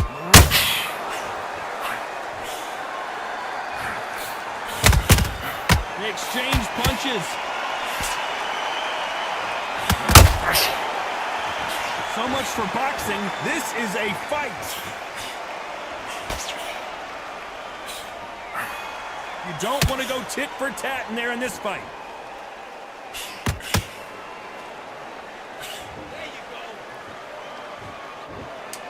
They exchange punches. So much for boxing. This is a fight. You don't want to go tit for tat in there in this fight.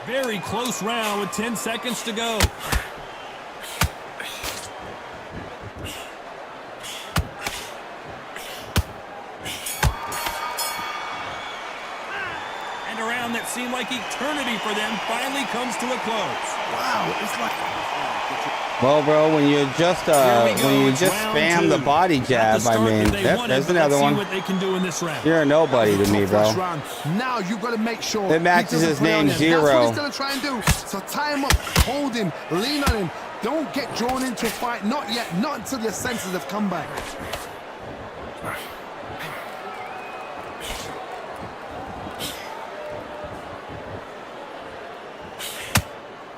Very close round with 10 seconds to go. And a round that seemed like eternity for them finally comes to a close. Wow, it's like... Well, bro, when you just spam the body jab, I mean, there's another one. What they can do in this round. You're a nobody to me, bro. Now you've got to make sure it matches his name, Zero. That's what he's going to try and do. So tie him up, hold him, lean on him. Don't get drawn into a fight. Not yet. Not until your senses have come back.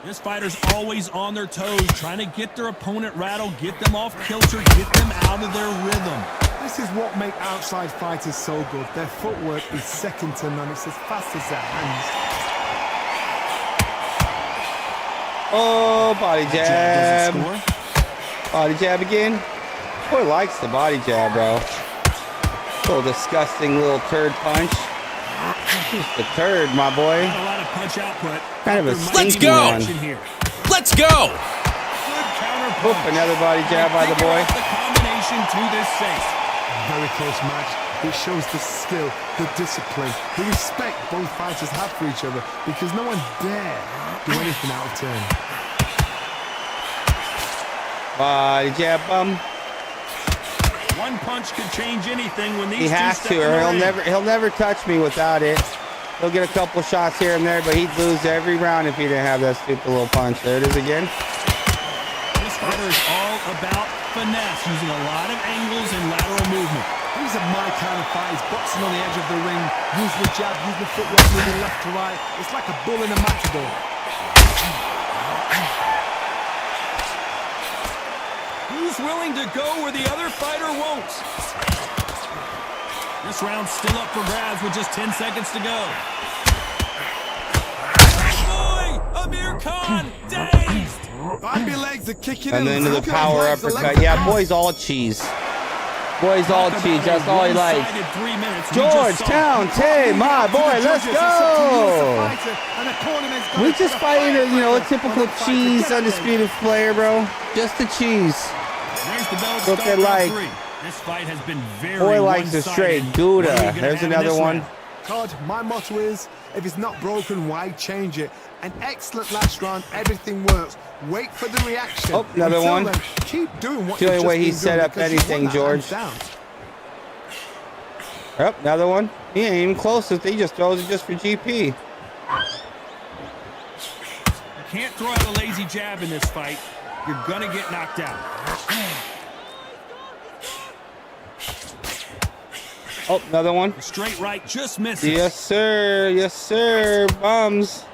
This fighter's always on their toes, trying to get their opponent rattled, get them off kilter, get them out of their rhythm. This is what makes outside fighters so good. Their footwork is second to none. It's as fast as their hands. Oh, body Jab jab. doesn't score. Body jab again. Boy likes the body jab, bro. Little disgusting little turd punch. Just a turd, my boy. Not a lot of punch output. Kind of a Let's stinky go. one. Here. Let's go! Good counter Whoop, punch. another body jab by the Figure boy. out the combination to this safe. Very close match. It shows the skill, the discipline, the respect both fighters have for each other because no one dare do anything out of turn. Body jab, One punch could change anything when these He has two to, step in or the ring. he'll never touch me without it. He'll get a couple shots here and there, but he'd lose every round if he didn't have that stupid little punch. There it is again. This fighter is all about finesse, using a lot of angles and lateral movement. These are my kind of fights, boxing on the edge of the ring, using the jab, using the footwork, moving left to right. It's like a bull in a matador. Who's willing to go where the other fighter won't? This round's still up for grabs with just 10 seconds to go. Boy, Amir Khan, dazed! Bobby legs are kicking And in. then into the Look at his power legs, the legs uppercut. are Yeah, gone. boy's all cheese. Boy's all Talk cheese. about That's a all he likes. one-sided 3 minutes. We just saw. Georgetown, hey, my boy, let's go. We just fighting a typical cheese undisputed player, bro. Just the cheese. There's the bell to Look start at round like- 3. This fight has been very Boy likes a one-sided. straight What are Gouda. we gonna There's have in another this one. round? Todd, my motto is, if it's not broken, why change it? An excellent last round, everything works. Wait for the reaction. Oh, another Until one. then, keep doing what The only you've way just he been set doing up because you anything, won that George. hands down. Yep, another one. He ain't even close. He just throws it just for GP. You can't throw out a lazy jab in this fight. You're gonna get knocked out. Oh, another one. The straight right just misses. Yes, sir. Yes, sir. Bums.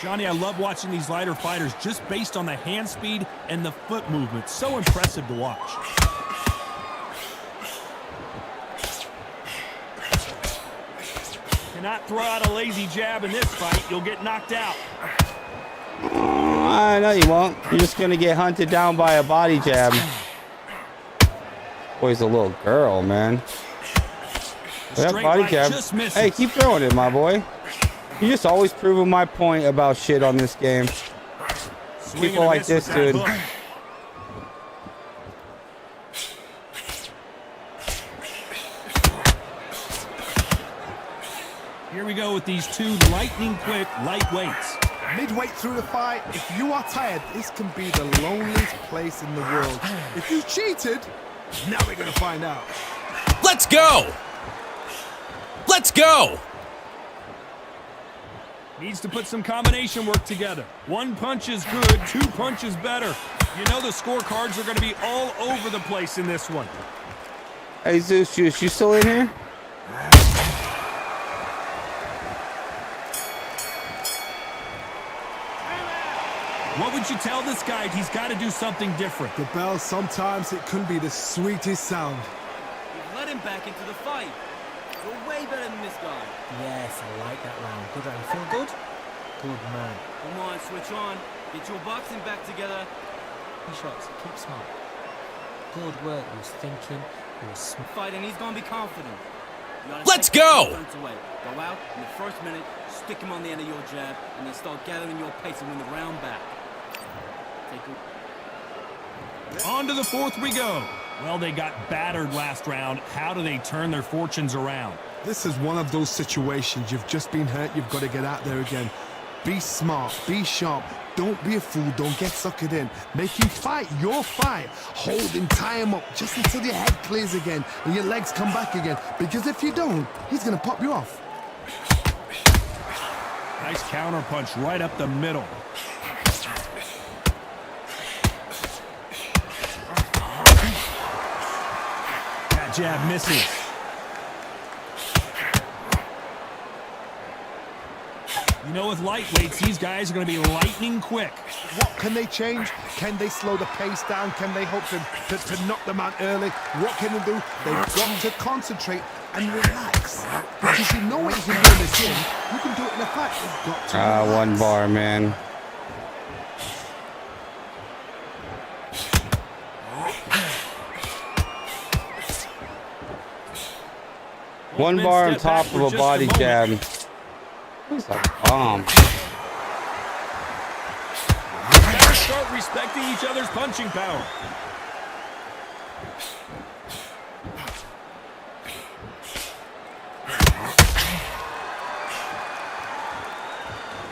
Johnny, I love watching these lighter fighters just based on the hand speed and the foot movement. So impressive to watch. Cannot throw out a lazy jab in this fight. You'll get knocked out. I know you won't. You're just going to get hunted down by a body jab. Boy's a little girl, man. The Yep, straight body right jab. just misses. Hey, keep throwing it, my boy. You just always proving my point about shit on this game. Swing and people a like miss this, with that dude. hook. Here we go with these two lightning quick lightweights. Midway through the fight, if you are tired, this can be the loneliest place in the world. If you cheated, now we're going to find out. Let's go! Let's go! Needs to put some combination work together. One punch is good, 2 punches better. You know the scorecards are going to be all over the place in this one. Hey, Zeus Juice, you still in here? What would you tell this guy? He's got to do something different. The bell, sometimes it can be the sweetest sound. You've let him back into the fight. You're way better than this guy. Yes, I like that round. Good round. Feel good? Good man. Come on, switch on. Get your boxing back together. He shots. Keep smart. Good work. He was thinking. He was smart. Fight, and he's gonna be confident. You gotta Let's take go! the defense away. Go out in the first minute, stick him on the end of your jab, and then start gathering your pace and win the round back. Take it. On to the 4th we go. Well, they got battered last round. How do they turn their fortunes around? This is one of those situations. You've just been hurt. You've got to get out there again. Be smart. Be sharp. Don't be a fool. Don't get suckered in. Make him fight your fight. Hold him, tie him up just until your head clears again and your legs come back again. Because if you don't, he's going to pop you off. Nice counter punch right up the middle. That jab misses. You know, with lightweights, these guys are going to be lightning quick. What can they change? Can they slow the pace down? Can they hope to knock them out early? What can they do? They've got to concentrate and relax. Because you know what you can do in the gym. You can do it in a fight. You've got to relax. One bar, man. One bar on top of a body jab. It's a bomb. Gotta start respecting each other's punching power.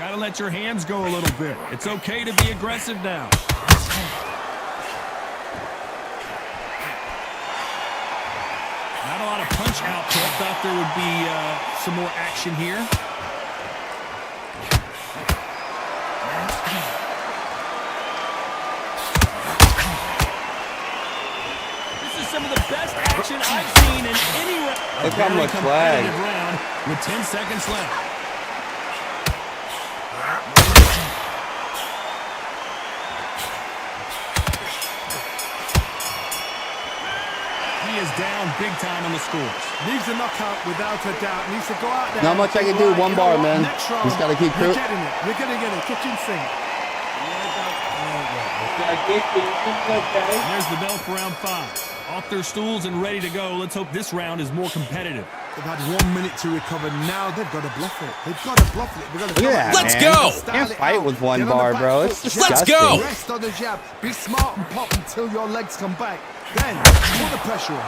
Gotta let your hands go a little bit. It's okay to be aggressive now. Not a lot of punch output. Thought there would be some more action here. This is some of the best action I've seen in any round. Look how much lag. Round with 10 seconds left. He is down big time on the scores. Needs a knockout without a doubt. Needs to go out there. Not much I can do. One bar, man. Just gotta keep You're through. getting it. You're gonna get it. Kitchen sink. There's the bell for round 5. Off their stools and ready to go. Let's hope this round is more competitive. They've had 1 minute to recover. Now they've got to bluff it. They've got to bluff it. They've got to Look at that, Let's man. go. Can't fight with one bar, bro. It's Let's disgusting. go. Rest on the jab. Be smart and pop until your legs come back. Then put the pressure on.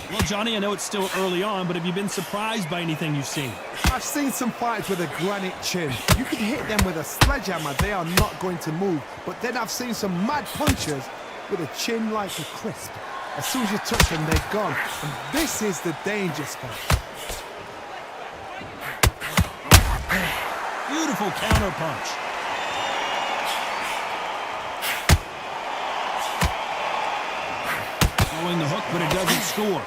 Well, Johnny, I know it's still early on, but have you been surprised by anything you've seen? I've seen some fighters with a granite chin. You can hit them with a sledgehammer, they are not going to move. But then I've seen some mad punchers with a chin like a crisp. As soon as you touch them, they're gone. And this is the danger spot. Beautiful counter punch. Throwing the hook, but it doesn't score.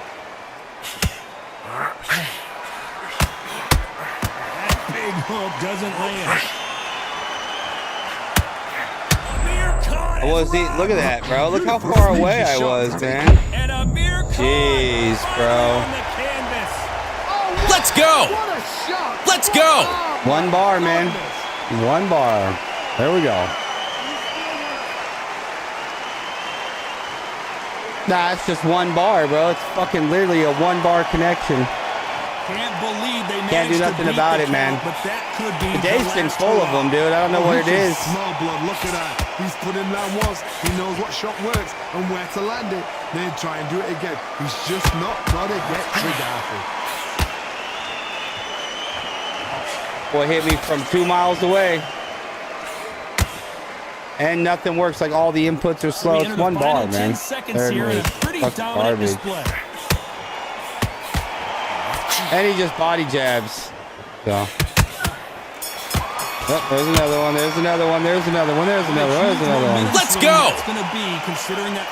That big hook doesn't land. Look at that, bro. Look how far away I was, man. And Amir Khan Jeez, bro. on the canvas. Let's go. What a shot! Let's go. One bar, man. One bar. There we go. Nah, it's just one bar, bro. It's fucking literally a one-bar connection. Can't believe they managed Can't do to nothing beat about the it, man. count, but that could be The day's been full of them, dude. I don't know what it is. Small blood, look at that. He's put him down once. He knows what shot works and where to land it. Then try and do it again. He's just not gonna get trigger happy. Boy hit me from 2 miles away. And nothing works. Like all the inputs are slow. It's one bar, man. 10 seconds There it here in a is. pretty Fucking dominant garbage. display. And he just body jabs. So. Oh, there's another one. There's another one. There's another one. There's another one. There's another one. Let's go. It's going to be considering that.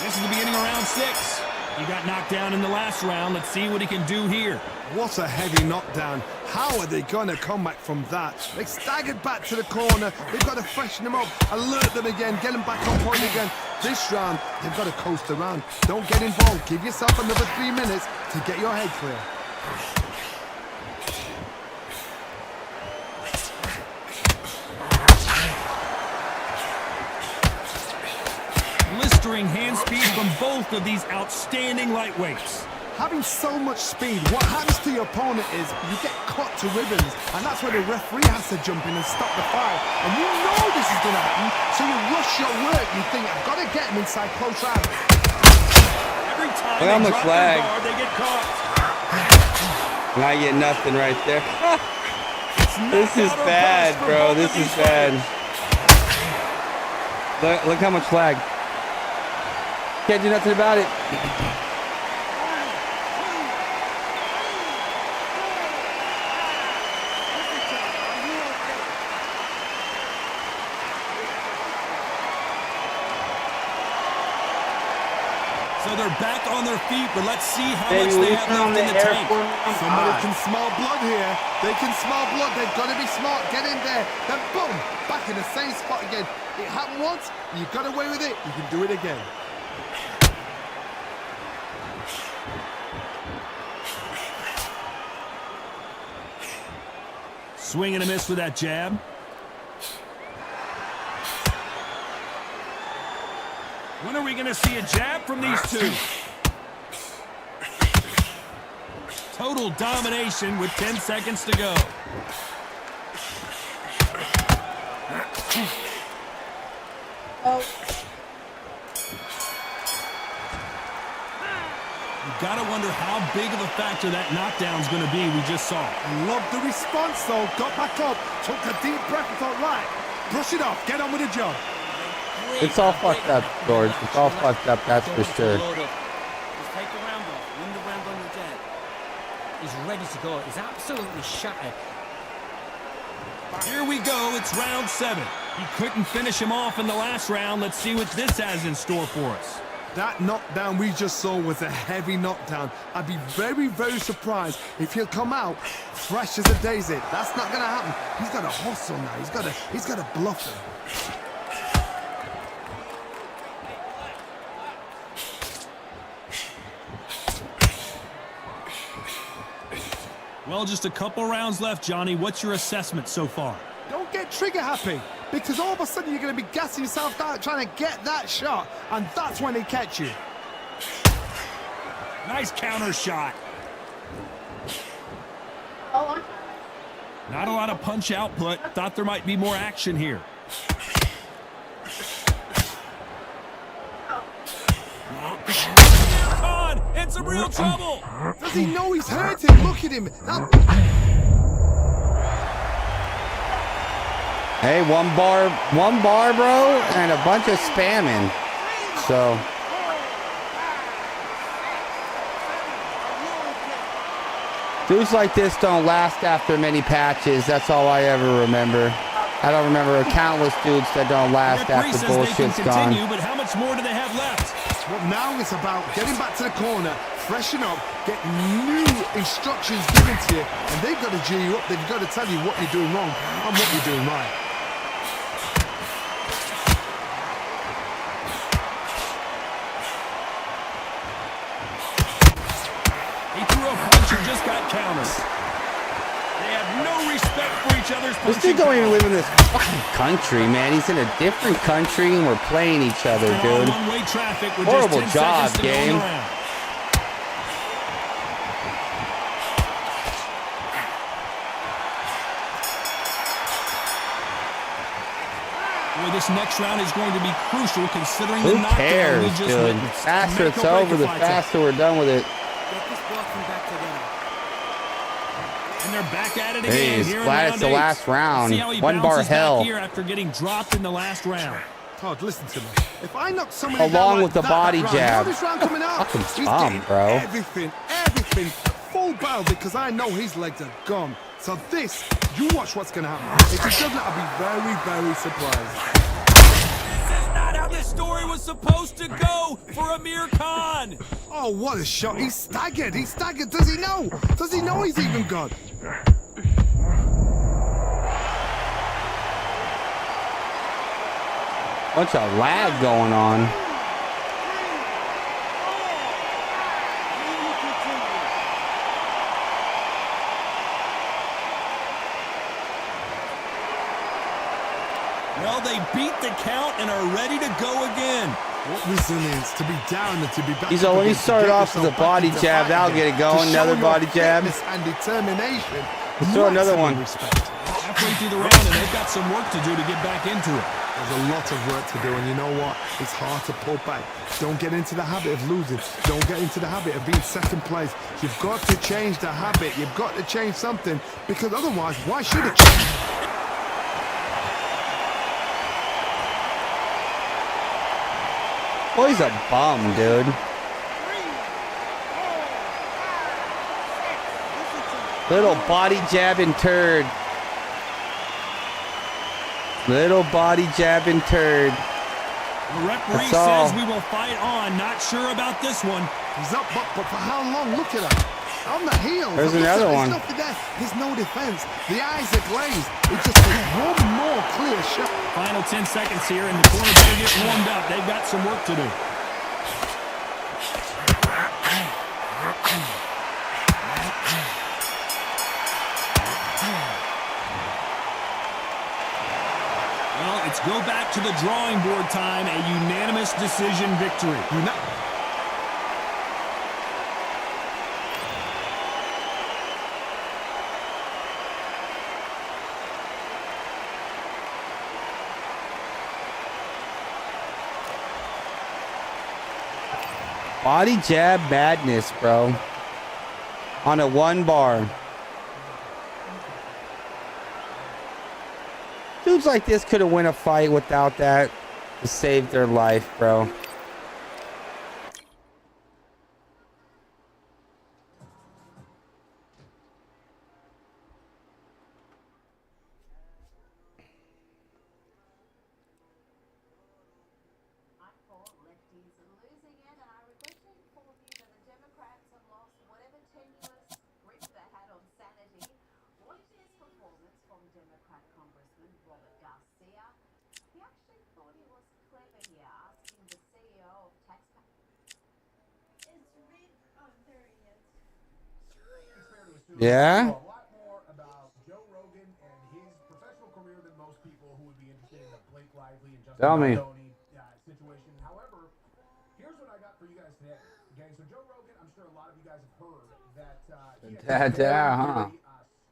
This is the beginning of round 6. He got knocked down in the last round. Let's see what he can do here. What a heavy knockdown. How are they going to come back from that? They staggered back to the corner. They've got to freshen them up, alert them again, get them back on point again. This round, they've got to coast around. Don't get involved. Give yourself another 3 minutes to get your head clear. Blistering hand speed from both of these outstanding lightweights. Having so much speed, what happens to your opponent is you get cut to ribbons, and that's where the referee has to jump in and stop the fight. And you know this is going to happen, so you rush your work. You think, I've got to get him inside close round. Every time Look how they much drop lag. their guard, they get caught. And I get nothing right there. This is Knockout or bad, bust for bro. both This of these is bad. Look how much lag. Can't do nothing about it. So Well, they're back on their feet, but let's see how Baby, much we they have found left in the the Air tank. Force Somebody One. can smell blood here. They can smell blood. They've got to be smart. Get in there. Then boom, back in the same spot again. It happened once. You got away with it. You can do it again. Swing and a miss with that jab. When are we going to see a jab from these two? Total domination with 10 seconds to go. You gotta wonder how big of a factor that knockdown's gonna be. We just saw. I love the response though. Got back up, took a deep breath and thought, right, brush it off, get on with the job. It's all fucked up, George. It's all fucked up, that's for sure. Just take the round off. Win the round on your jab. He's ready to go. He's absolutely shattered. Here we go. It's round 7. He couldn't finish him off in the last round. Let's see what this has in store for us. That knockdown we just saw was a heavy knockdown. I'd be very, very surprised if he'll come out fresh as a daisy. That's not gonna happen. He's got to hustle now. He's got to bluff him. Well, just a couple rounds left, Johnny. What's your assessment so far? Don't get trigger happy, because all of a sudden you're going to be gassing yourself out trying to get that shot, and that's when they catch you. Nice counter shot. Not a lot of punch output. Thought there might be more action here. On! In some real trouble! Does he know he's hurting? Look at him. Hey, one bar, bro, and a bunch of spamming. So dudes like this don't last after many patches. That's all I ever remember. I don't remember countless dudes that don't last after bullshit's gone. But how much more do they have left? Well, now it's about getting back to the corner, freshen up, get new instructions given to you, and they've got to G you up. They've got to tell you what you're doing wrong and what you're doing right. He threw a punch and just got countered. They have no respect for each other's punching. This dude don't even live in this fucking country, man. He's in a different country and we're playing each other, dude. One-way traffic with Horrible just 10 job, seconds to go in the game. round. Boy, this next round is going to be crucial considering the Who knockdown cares, we just dude? witnessed. Faster Make it's or break over, a the fight. faster we're done with it. Get this boxing back together. And they're back at it Hey, again it's here in glad round it's the 8. last round. See how he One bar bounces back hell. here after getting dropped in the last round. Todd, listen to me. If I knock somebody Along down with the like body that jab. round, this round coming out, Fucking he's bum, getting bro. everything, full barrel, because I know his legs are gone. So this, you watch what's going to happen. If he doesn't, I'll be very, very surprised. This is not how this story was supposed to go for Amir Khan. Oh, what a shot. He's staggered. He's staggered. Does he know? Does he know he's even gone? Bunch of lag going on. Well, they beat the count and are ready to go again. What resilience to be down and to be back. He's up when he again, to started get off with yourself a body back into jab, fight that'll again, get it going. to show Another your body jab. fitness and determination. Let's throw another one. Respect. Halfway through the round, and they've got some work to do to get back into it. There's a lot of work to do, and you know what? It's hard to pull back. Don't get into the habit of losing. Don't get into the habit of being second place. You've got to change the habit. You've got to change something, because otherwise, why should it change? Well, he's a bum, dude. Little body jabbing turd. Little body jabbing turd. The referee That's all. says we will fight on. Not sure about this one. He's up, but for how long? Look at him. On the heels. There's another one. There's nothing there. There's no defense. The eyes are glazed. It just takes one more clear shot. Final 10 seconds here, and the corner better get warmed up. They've got some work to do. Well, it's go back to the drawing board time. A unanimous decision victory. Body jab madness, bro. On a 1 bar. Dudes like this could have won a fight without that to save their life, bro. Yeah? A lot more about Joe Rogan and his professional career than most people who would be interested in the Blake Lively and Justin Tell me. Baldoni situation. However, here's what I got for you guys today. Okay, so Joe Rogan, I'm sure a lot of you guys have heard that he had very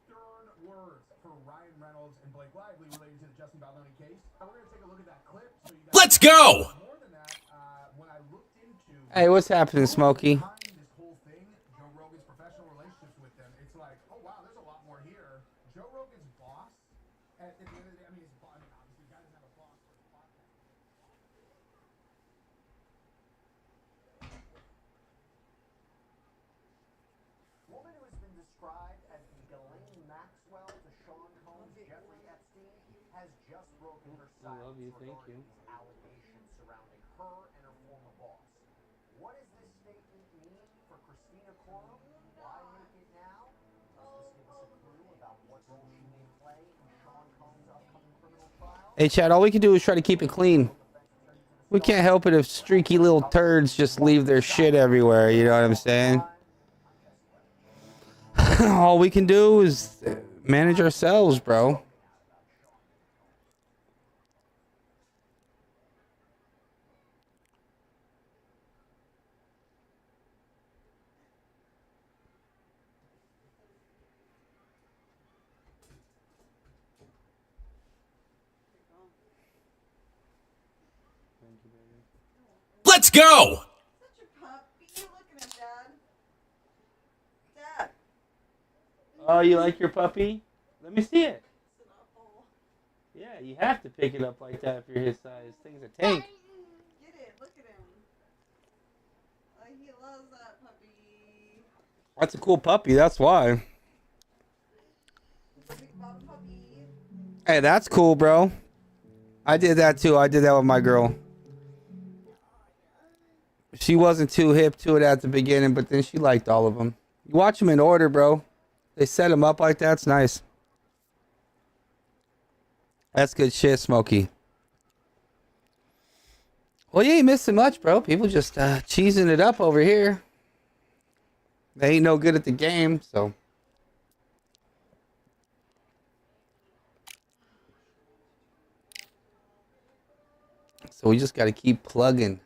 stern words for Ryan Reynolds and Blake Lively related to the Justin Baldoni case. We're going to take a look at that clip. So you guys Let's go! more than that, when I looked into Hey, what's happening, Smokey? behind this whole thing, Joe Rogan's professional relationships with them, it's like, oh wow, there's a lot more here. Joe Rogan's boss, at the end of the day, I mean, his boss, obviously, the guy doesn't have a boss for his podcast. Woman who has been described as the Ghislaine Maxwell to Sean Combs, Jeffrey Epstein, has just broken her silence regarding these allegations surrounding her and her former boss. What does this statement mean for Christina Corum? Why make it now? Does this give us a clue about what role she may play in Sean Combs' upcoming criminal trial? Hey, Chad, all we can do is try to keep it clean. We can't help it if streaky little turds just leave their shit everywhere, you know what I'm saying? All we can do is manage ourselves, bro. Let's go! Such a pup. Be you looking at Dad? Dad. Oh, you like your puppy? Let me see it. It's an apple. Yeah, you have to pick it up like that if you're his size. Thing's a tank. Get it. Look at him. He loves that puppy. That's a cool puppy, that's why. Big bottom puppy. Hey, that's cool, bro. I did that too. I did that with my girl. She wasn't too hip to it at the beginning, but then she liked all of them. You watch them in order, bro. They set them up like that. It's nice. That's good shit, Smokey. Well, you ain't missing much, bro. People just cheesing it up over here. They ain't no good at the game, so. So we just got to keep plugging.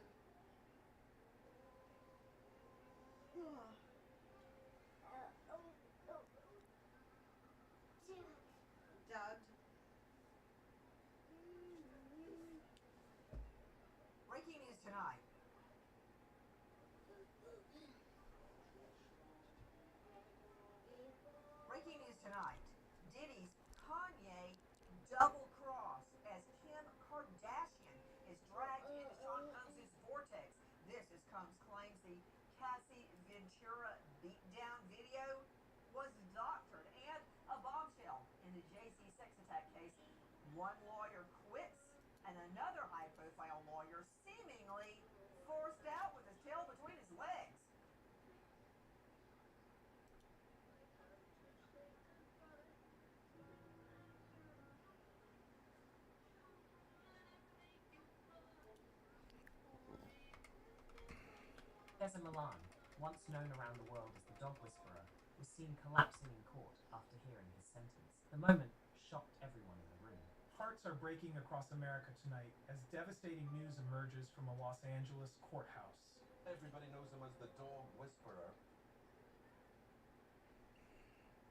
Dad. Breaking news tonight. Breaking news tonight. Diddy's Kanye double cross as Kim Kardashian is dragged into Sean Combs' vortex. This is Combs claims the Cassie Ventura beatdown video was doctored and a bombshell in the JC sex attack case. One lawyer quits and another high-profile lawyer Cesar Millan, once known around the world as the Dog Whisperer, was seen collapsing in court after hearing his sentence. The moment shocked everyone in the room. Hearts are breaking across America tonight as devastating news emerges from a Los Angeles courthouse. Everybody knows him as the Dog Whisperer.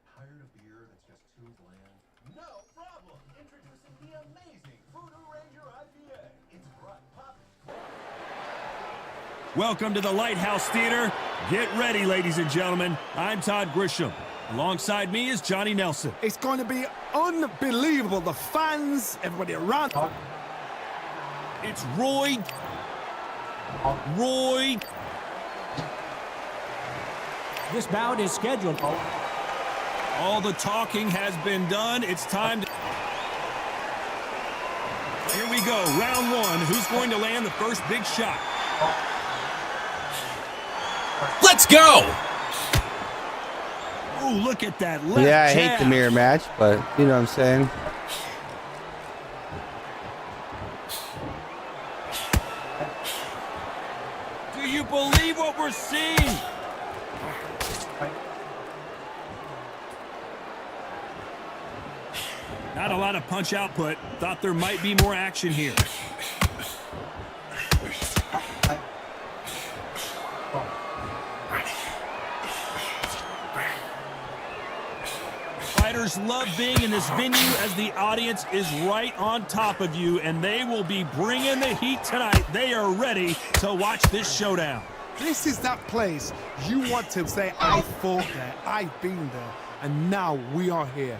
Tired of beer that's just too bland? No problem! Introducing the amazing Voodoo Ranger IPA. It's brought pop. Welcome to the Lighthouse Theater. Get ready, ladies and gentlemen. I'm Todd Grisham. Alongside me is Johnny Nelson. It's going to be unbelievable. The fans, everybody around. It's Roy. This bout is scheduled. All the talking has been done. It's time to... Here we go, round one. Who's going to land the first big shot? Let's go! Oh, look at that left Yeah, I jab. hate the mirror match, but you know what I'm saying. Do you believe what we're seeing? Not a lot of punch output. Thought there might be more action here. Fighters love being in this venue as the audience is right on top of you, and they will be bringing the heat tonight. They are ready to watch this showdown. This is that place you want to say, I fought there, I've been there, and now we are here.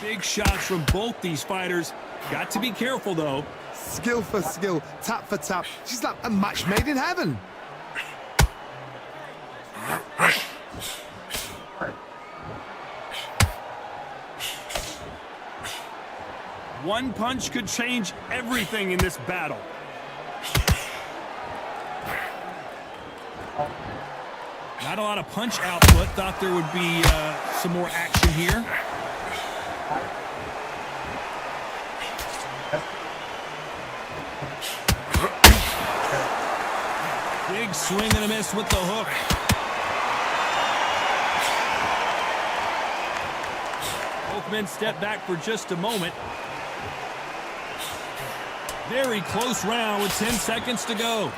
Big shots from both these fighters. Got to be careful, though. Skill for skill, tap for tap. She's like a match made in heaven. One punch could change everything in this battle. Not a lot of punch output. Thought there would be some more action here. Big swing and a miss with the hook. Both men step back for just a moment. Very close round with 10 seconds to go.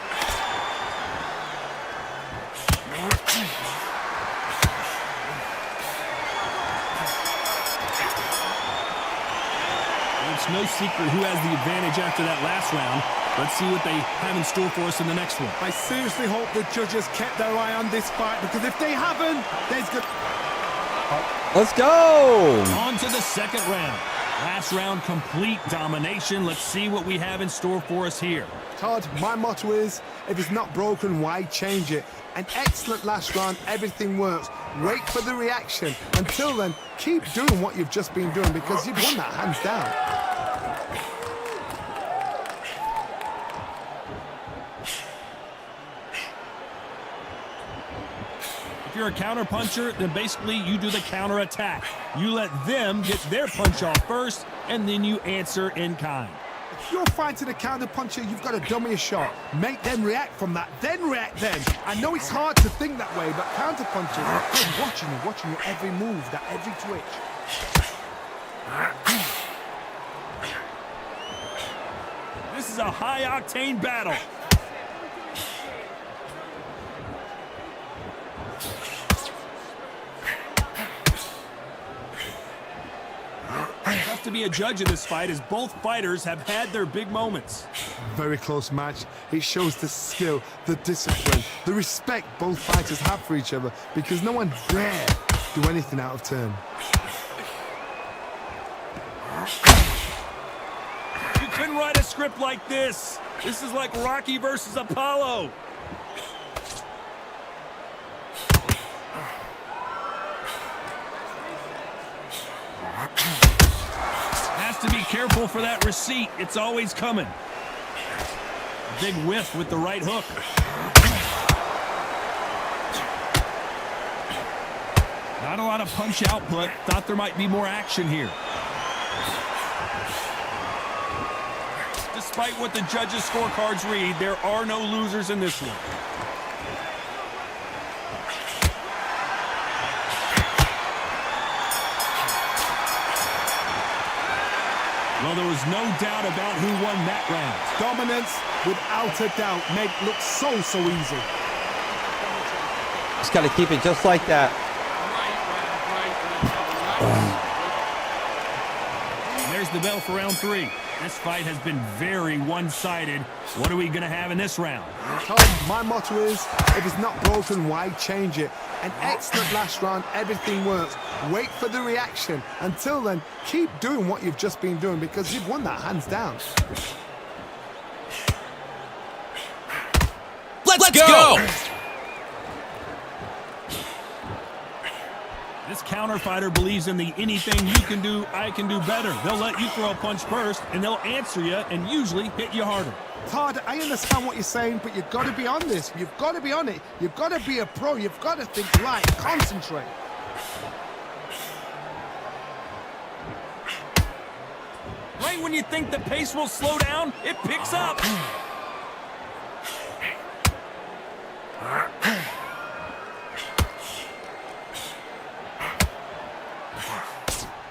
It's no secret who has the advantage after that last round. Let's see what they have in store for us in the next one. I seriously hope the judges kept their eye on this fight, because if they haven't, there's good... Let's go! On to the second round. Last round, complete domination. Let's see what we have in store for us here. Todd, my motto is, if it's not broken, why change it? An excellent last round, everything works. Wait for the reaction. Until then, keep doing what you've just been doing, because you've won that hands down. If you're a counter puncher, then basically you do the counter attack. You let them get their punch off first, and then you answer in kind. If you're fighting a counter puncher, you've got to dummy a shot. Make them react from that, then react then. I know it's hard to think that way, but counter punchers, they're watching your every move, that every twitch. This is a high-octane battle. Tough to be a judge of this fight, as both fighters have had their big moments. Very close match. It shows the skill, the discipline, the respect both fighters have for each other, because no one dare do anything out of turn. You couldn't write a script like this. This is like Rocky versus Apollo. Has to be careful for that receipt. It's always coming. Big whiff with the right hook. Not a lot of punch output. Thought there might be more action here. Despite what the judges' scorecards read, there are no losers in this one. Well, there was no doubt about who won that round. Dominance, without a doubt, made it look so easy. Just got to keep it just like that. And there's the bell for round 3. This fight has been very one-sided. What are we going to have in this round? Tom, my motto is, if it's not broken, why change it? An excellent last round, everything works. Wait for the reaction. Until then, keep doing what you've just been doing because you've won that hands down. Let's go! This counter fighter believes in the anything you can do, I can do better. They'll let you throw a punch first, and they'll answer you and usually hit you harder. Todd, I understand what you're saying, but you've got to be on this. You've got to be on it. You've got to be a pro. You've got to think right. Concentrate. Right when you think the pace will slow down, it picks up.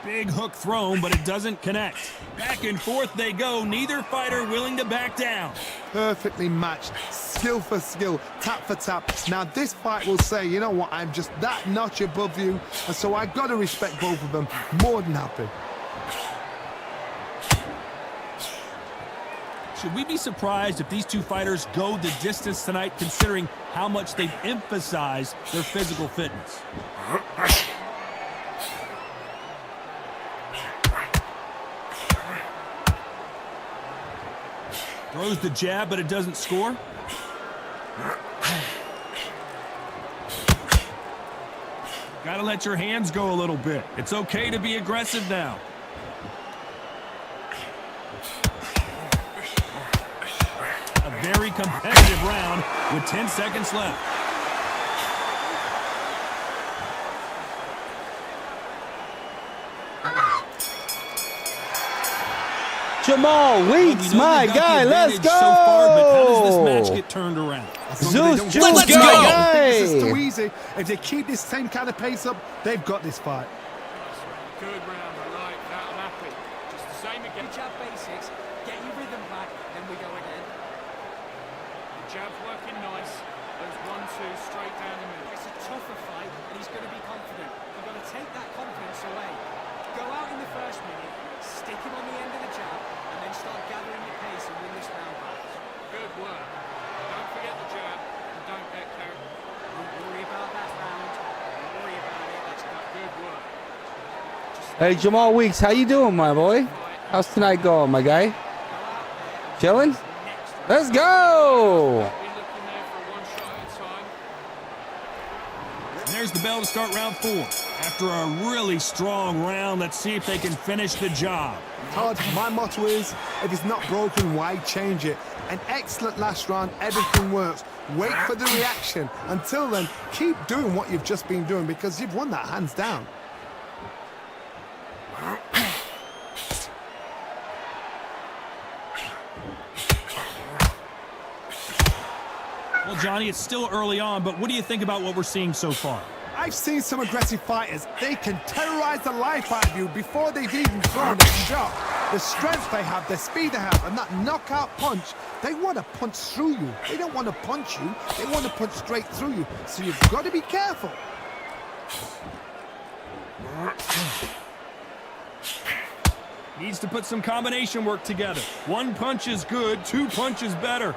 Big hook thrown, but it doesn't connect. Back and forth they go, neither fighter willing to back down. Perfectly matched, skill for skill, tap for tap. Now this fight will say, you know what, I'm just that notch above you, and so I've got to respect both of them. More than happy. Should we be surprised if these two fighters go the distance tonight, considering how much they've emphasized their physical fitness? Throws the jab, but it doesn't score. Gotta let your hands go a little bit. It's okay to be aggressive now. A very competitive round with 10 seconds left. Jamal Weeks, my guy, let's go! So far, but how does this match get turned around? Zeus, let's go! This is too easy. If they keep this same kind of pace up, they've got this fight. Good round, I like that, I'm happy. Just the same again. Jab basics, get your rhythm back, then we go again. The jab's working nice. Those 1-2 straight down the middle. It's a tougher fight, and he's going to be confident. You've got to take that confidence away. Go out in the first minute, stick him on the end of the jab, and then start gathering your pace and win this round back. Good work. Don't forget the jab, and don't get carried. Don't worry about that round. Don't worry about it. That's got good work. Hey, Jamal Weeks, how you doing, my boy? How's tonight going, my guy? Chilling? Let's go! And there's the bell to start round 4. After a really strong round, let's see if they can finish the job. Todd, my motto is, if it's not broken, why change it? An excellent last round, everything works. Wait for the reaction. Until then, keep doing what you've just been doing because you've won that hands down. Well, Johnny, it's still early on, but what do you think about what we're seeing so far? I've seen some aggressive fighters. They can terrorize the life out of you before they've even thrown a shot. The strength they have, the speed they have, and that knockout punch, they want to punch through you. They don't want to punch you. They want to punch straight through you. So you've got to be careful. Needs to put some combination work together. One punch is good, 2 punches better.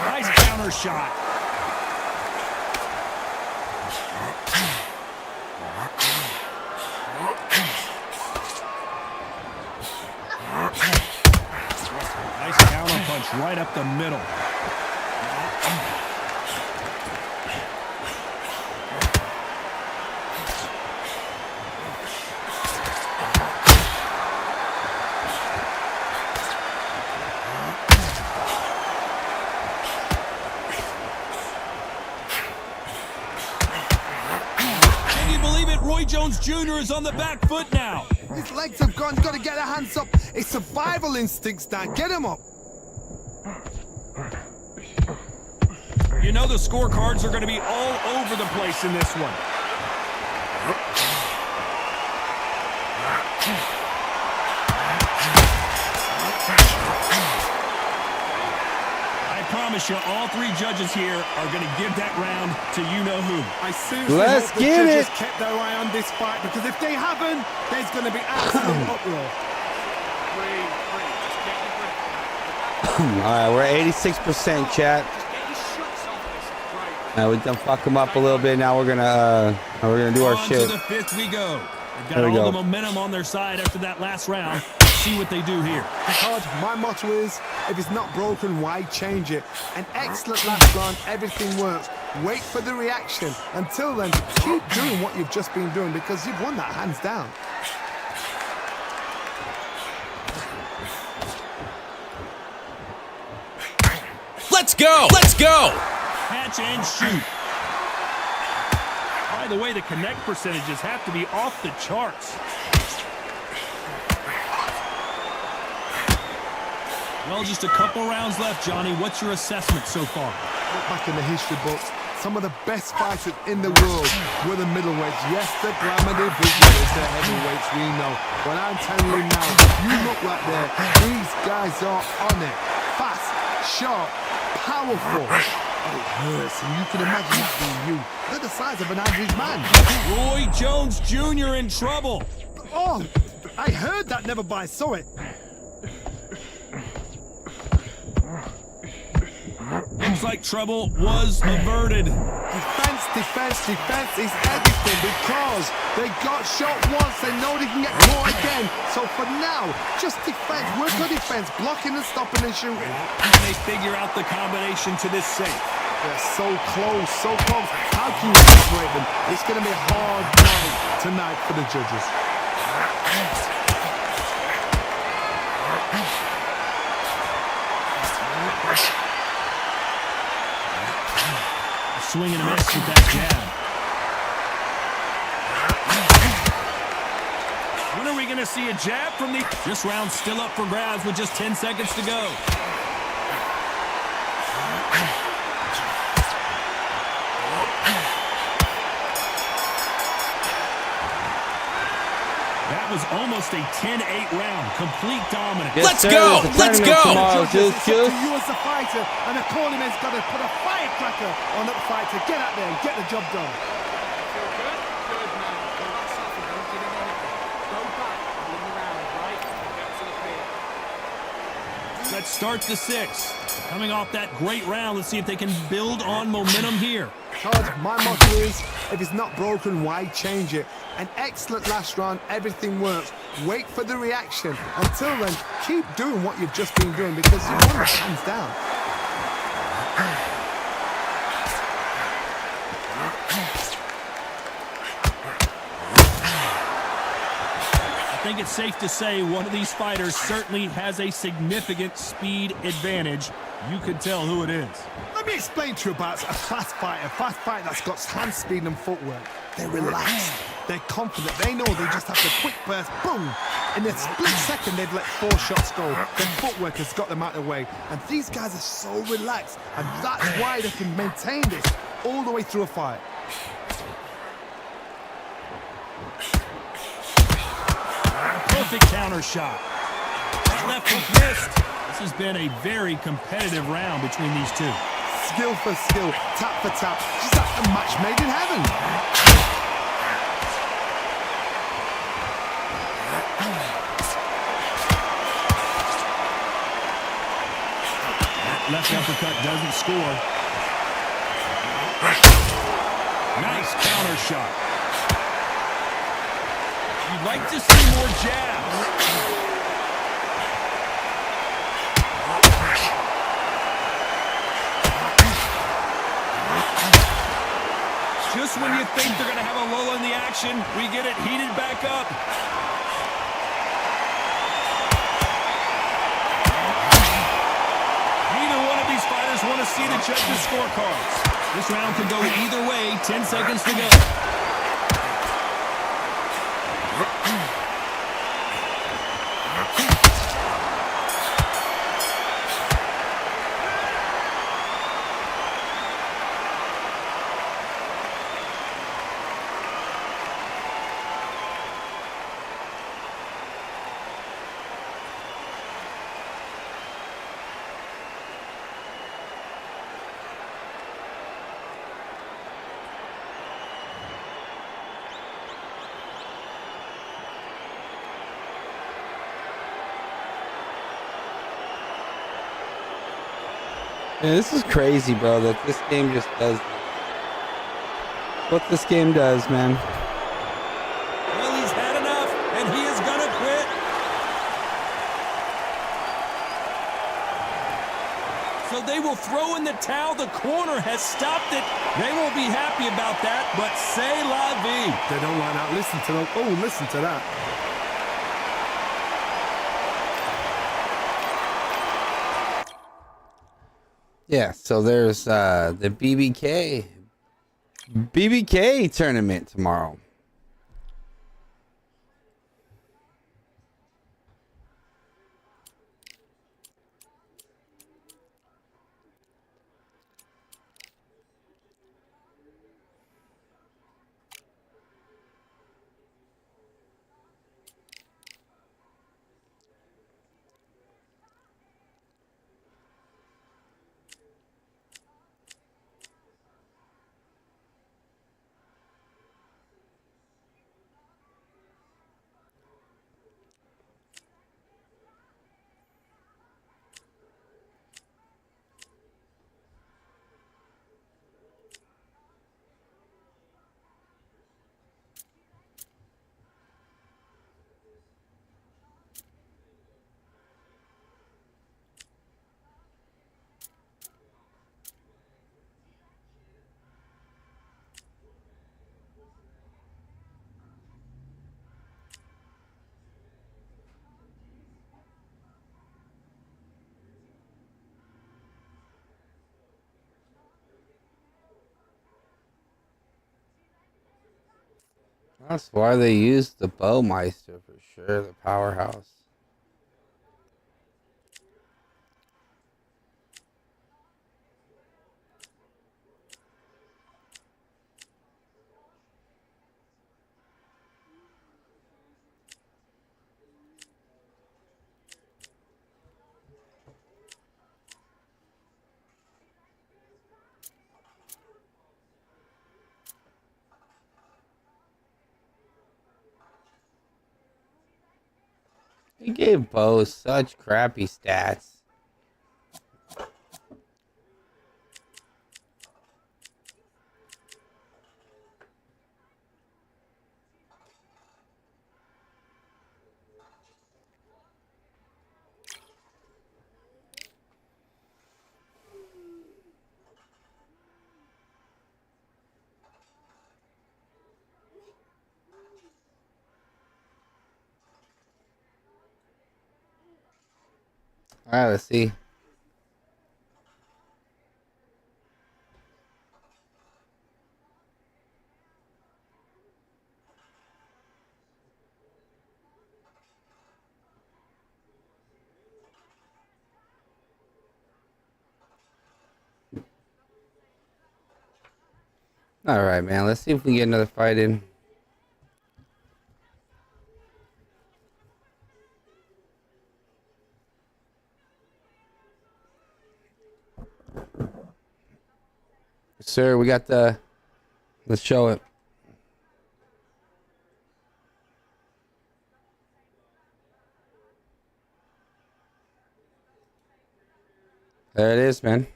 Nice counter shot. Nice counter punch right up the middle. Jones Jr. is on the back foot now. His legs have gone. Got to get their hands up. It's survival instincts now. Get him up. You know the scorecards are going to be all over the place in this one. I promise you, all three judges here are going to give that round to you-know-who. I seriously Let's hope the get judges it. kept their eye on this fight, because if they haven't, there's going to be absolute uproar. All right, we're at 86%, chat. Now we done fuck them up a little bit. Now we're gonna do our On shit. to the fifth we go. They've got There we all go. the momentum on their side after that last round. See what they do here. Todd, my motto is, if it's not broken, why change it? An excellent last round, everything works. Wait for the reaction. Until then, keep doing what you've just been doing, because you've won that hands down. Let's go! Let's go! Catch and shoot. By the way, the connect percentages have to be off the charts. Well, just a couple rounds left, Johnny. What's your assessment so far? Look back in the history books. Some of the best fighters in the world were the middleweights. Yes, the glamour division is the heavyweights, we know. But I'm telling you now, you look right there. These guys are on it. Fast, sharp, powerful. Oh, it hurts, and you can imagine that being you. They're the size of an average man. Roy Jones Jr. in trouble. Oh, I heard that, never by saw it. Looks like trouble was averted. Defense, defense, defense is everything, because they got shot once, they know they can get caught again. So for now, just defense, work on defense, blocking and stopping and shooting. And they figure out the combination to this safe. They're so close, so close. How can you separate them? It's going to be a hard night tonight for the judges. Swing and a miss with that jab. When are we going to see a jab from the... This round's still up for grabs with just 10 seconds to go. That was almost a 10-8 round. Complete dominance. Let's go! Let's go! It's up to you as a fighter, and the cornerman's got to put a firecracker on that fighter. Get out there and get the job done. Feel good? Good, man. Go back soft and don't give him anything. Go back and win the round, right? Get to the clear. Let's start the sixth. Coming off that great round, let's see if they can build on momentum here. Todd, my motto is, if it's not broken, why change it? An excellent last round, everything works. Wait for the reaction. Until then, keep doing what you've just been doing, because you won the hands down. I think it's safe to say one of these fighters certainly has a significant speed advantage. You can tell who it is. Let me explain to you about a fast fighter that's got hand speed and footwork. They're relaxed, they're confident, they know they just have to quick burst, boom! In a split second, they've let 4 shots go. Their footwork has got them out of the way. And these guys are so relaxed, and that's why they can maintain this all the way through a fight. Perfect counter shot. That left hook missed. This has been a very competitive round between these two. Skill for skill, tap for tap. Just like a match made in heaven. That left uppercut doesn't score. Nice counter shot. You'd like to see more jabs. Just when you think they're going to have a lull in the action, we get it heated back up. Neither one of these fighters want to see the judges' scorecards. This round could go either way. 10 seconds to go. Yeah, this is crazy, bro, that this game just does what this game does, man. Well, he's had enough, and he is going to quit. So they will throw in the towel. The corner has stopped it. They won't be happy about that, but c'est la vie. They don't like that. Listen to them. Oh, listen to that. Yeah, so there's the BBK tournament tomorrow. That's why they use the Bowmeister for sure, the powerhouse. He gave Bo such crappy stats. All right, let's see. All right, man. Let's see if we can get another fight in. Sir, we got the... Let's show it. There it is, man.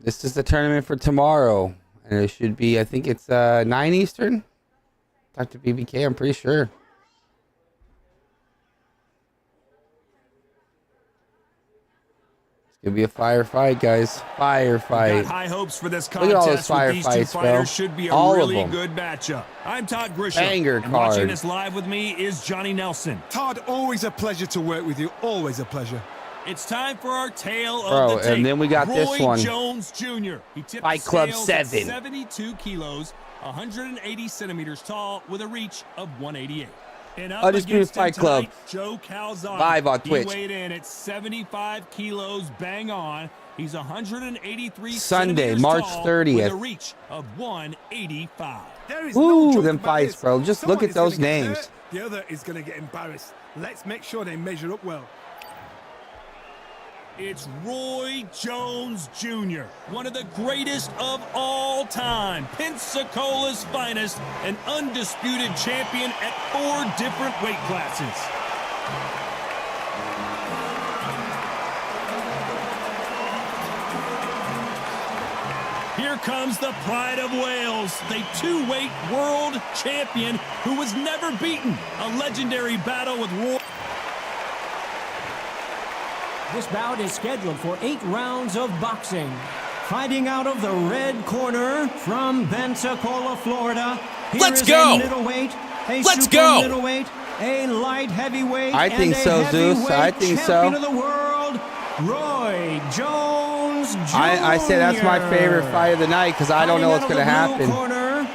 This is the tournament for tomorrow. And it should be, I think it's 9 Eastern. Talk to BBK, I'm pretty sure. It's going to be a firefight, guys. Firefight. Got high hopes for this Look at all those contest with these two firefights, bro. fighters. Should be a All of really them. good matchup. I'm Todd Grisham. Banger and watching card. this live with me is Johnny Nelson. Todd, always a pleasure to work with you. Always a pleasure. It's time for our tale Bro, of the tape. and then we got Roy this one. Jones Jr. He tipped Fight the Club scales at 7. 72 kilos, 180 centimeters tall, with a reach of 188. And up Undisputed against him Fight Club. tonight, Joe Calzada. Live on Twitch. He weighed in at 75 kilos, bang on. He's 183 Sunday, centimeters March tall, 30th. with a reach of 185. There is Ooh, no joke them about fights, this. bro. Just look Someone at is gonna those get names. hurt, the other is going to get embarrassed. Let's make sure they measure up well. It's Roy Jones Jr., one of the greatest of all time, Pensacola's finest, an undisputed champion at 4 different weight classes. comes the pride of Wales, the two-weight world champion who was never beaten. A legendary battle with Roy. This bout is scheduled for 8 rounds of boxing. Fighting out of the red corner from Pensacola, Florida. Let's go! A middleweight, a Let's super go! middleweight, a light heavyweight, I think and so, a Zeus. I heavyweight think champion so. of the world, Roy Jones Jr. I say that's my favorite fight of the night because I don't know what's going to happen.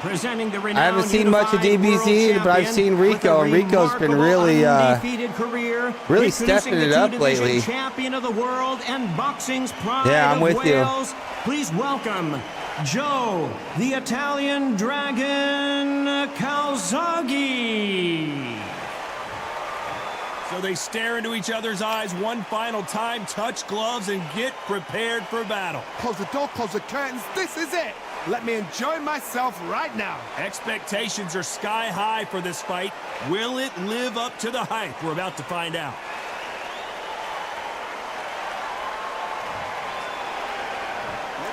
Presenting the I haven't seen much of DBZ, but I've seen Rico, and Rico's been really stepping it up lately. Champion of the world and boxing's pride Yeah, I'm with you. Please welcome Joe, the Italian Dragon Calzaghe. So they stare into each other's eyes one final time, touch gloves, and get prepared for battle. Close the door, close the curtains. This is it. Let me enjoy myself right now. Expectations are sky high for this fight. Will it live up to the hype? We're about to find out.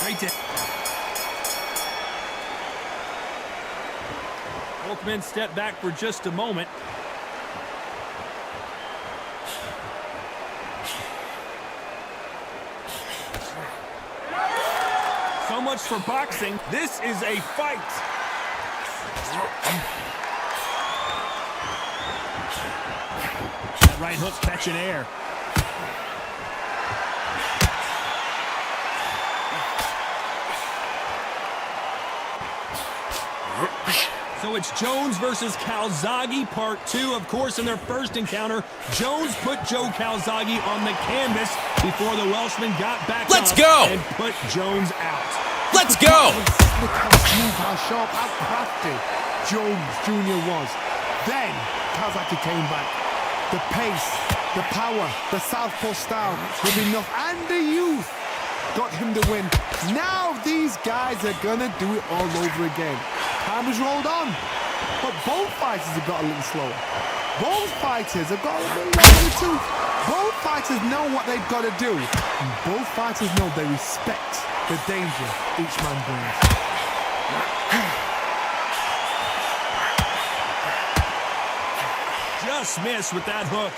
Right there. Both men step back for just a moment. So much for boxing. This is a fight. That right hook catching air. So it's Jones versus Calzaghe, part 2. Of course, in their first encounter, Jones put Joe Calzaghe on the canvas before the Welshman got back Let's up go! and put Jones out. Let's go! Look how smooth, how sharp, how crafty Jones Jr. was. Then Calzaghe came back. The pace, the power, the southpaw style with enough, and the youth got him to win. Now these guys are gonna do it all over again. Time has rolled on, but both fighters have got a little slower. Both fighters have got a little longer in the tooth. Both fighters know what they've got to do. And both fighters know they respect the danger each man brings. Just missed with that hook.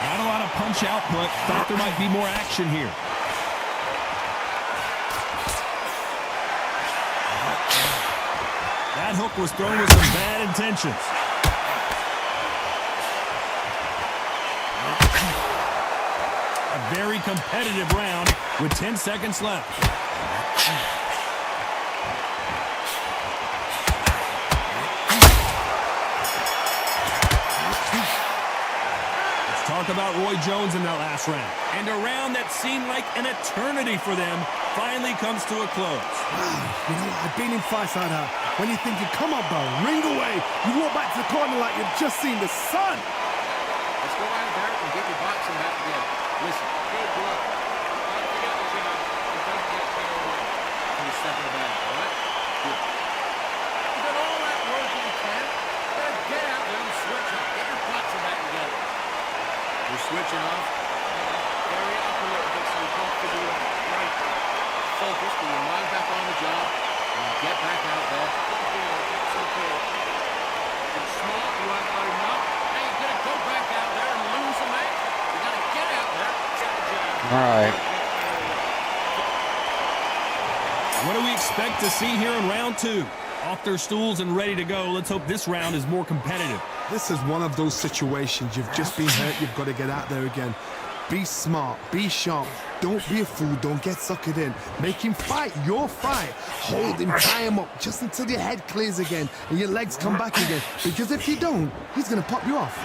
Not a lot of punch output. Thought there might be more action here. That hook was thrown with some bad intentions. A very competitive round with 10 seconds left. Let's talk about Roy Jones in that last round. And a round that seemed like an eternity for them finally comes to a close. You know, I've been in fights like that. When you're thinking, come on, bro, ring away. You walk back to the corner like you've just seen the sun. Let's go out there and get your boxing back together. Listen, good luck. Don't forget the job and don't get carried away. Can you step in the back, all right? Good. You did all that work you can. Better get out there and switch up. Get your boxing back together. You're switching off. Carry it up a little bit so you don't have to do it right. Focus, put your mind back on the job, and get back out there. It's okay. It's smart, you aren't got enough. Now you're going to go back out there and lose a match. You got to get out there, get the job. All right. What do we expect to see here in round 2? Off their stools and ready to go. Let's hope this round is more competitive. This is one of those situations. You've just been hurt. You've got to get out there again. Be smart. Be sharp. Don't be a fool. Don't get suckered in. Make him fight your fight. Hold him, tie him up just until your head clears again and your legs come back again. Because if you don't, he's going to pop you off.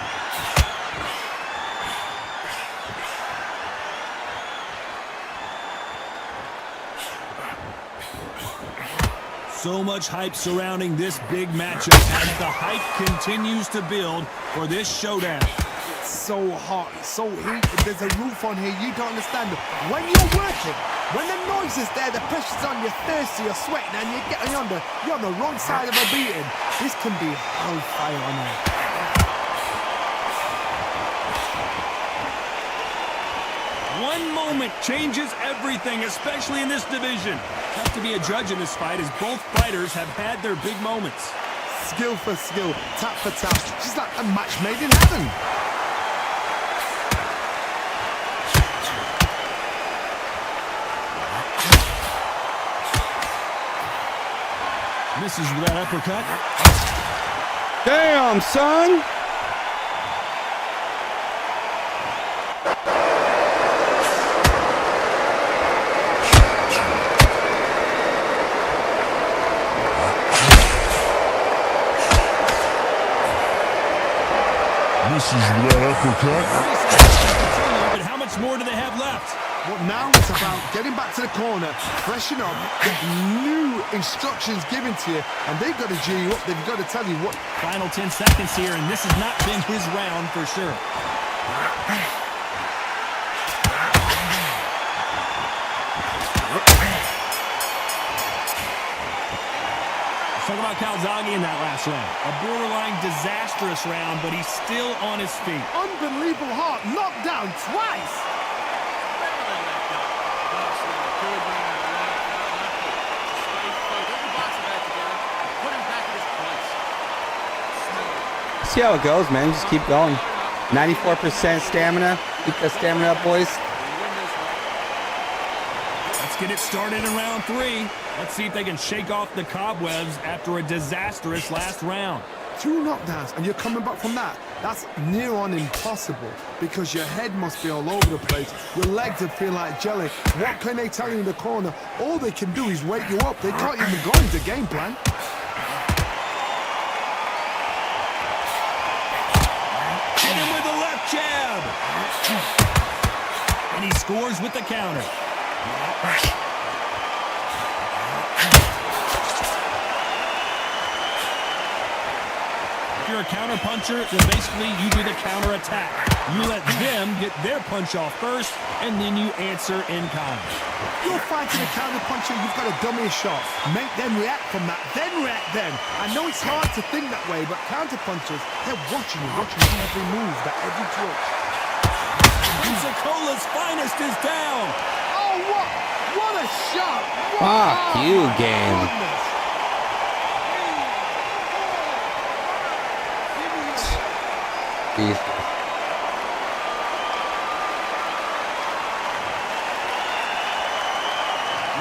So much hype surrounding this big matchup as the hype continues to build for this showdown. It's so hot, so heated. There's a roof on here. You don't understand. When you're working, when the noise is there, the pressure's on, you're thirsty, you're sweating, and you're on the wrong side of a beating. This can be hellfire on earth. One moment changes everything, especially in this division. Tough to be a judge in this fight as both fighters have had their big moments. Skill for skill, tap for tap. She's like a match made in heaven. Misses with that uppercut. Damn, son. Misses with that uppercut. But how much more do they have left? Well, now it's about getting back to the corner, freshen up, get new instructions given to you, and they've got to G you up. They've got to tell you what. Final 10 seconds here, and this has not been his round for sure. Let's talk about Calzaghe in that last round. A borderline disastrous round, but he's still on his feet. Unbelievable heart, knocked down twice. See how it goes, man. Just keep going. 94% stamina. Keep that stamina up, boys. Let's get it started in round 3. Let's see if they can shake off the cobwebs after a disastrous last round. 2 knockdowns, and you're coming back from that. That's near on impossible because your head must be all over the place. Your legs would feel like jelly. What can they tell you in the corner? All they can do is wake you up. They can't even go into game plan. Hit him with the left jab. And he scores with the counter. If you're a counter puncher, then basically you do the counter attack. You let them get their punch off first, and then you answer in kind. You're fighting a counter puncher, you've got to dummy a shot. Make them react from that, then react then. I know it's hard to think that way, but counter punchers, they're watching you every move, that every twitch. Pensacola's finest is down. Oh, what a shot! Fuck you, game. Jesus.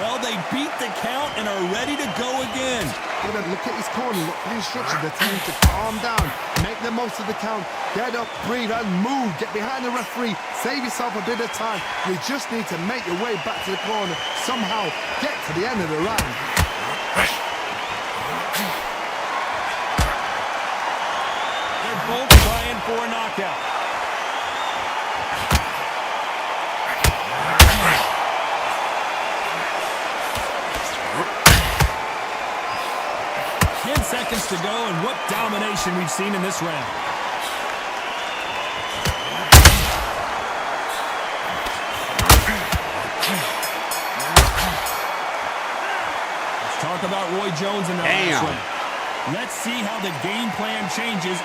Well, they beat the count and are ready to go again. Look at his corner, look for the instructions. They're telling him to calm down, make the most of the count, get up, breathe, and move. Get behind the referee, save yourself a bit of time. You just need to make your way back to the corner, somehow get to the end of the round. They're both trying for a knockout. Seconds to go, and what domination we've seen in this round. Let's talk about Roy Jones in the last round. Let's see how the game plan changes.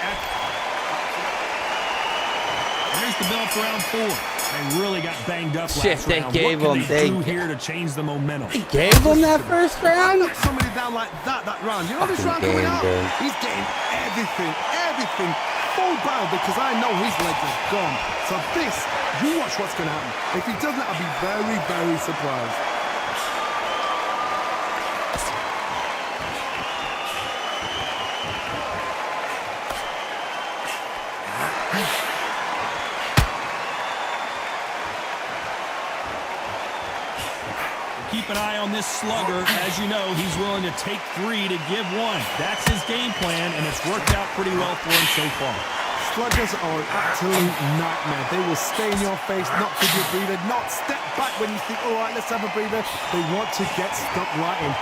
Here's the bell for round 4. They really got banged up last round. They gave what him. Can they do here to change the momentum? They gave him that first round? Knock somebody down like that round. You know this round coming out? He's getting everything full barrel because I know his legs are gone. So this, you watch what's going to happen. If he doesn't, I'll be very, very surprised. Keep an eye on this slugger. As you know, he's willing to take 3 to give 1. That's his game plan, and it's worked out pretty well for him so far. Sluggers are an absolute nightmare. They will stay in your face, not give you a breather, not step back when you think, all right, let's have a breather. They want to get stuck right in.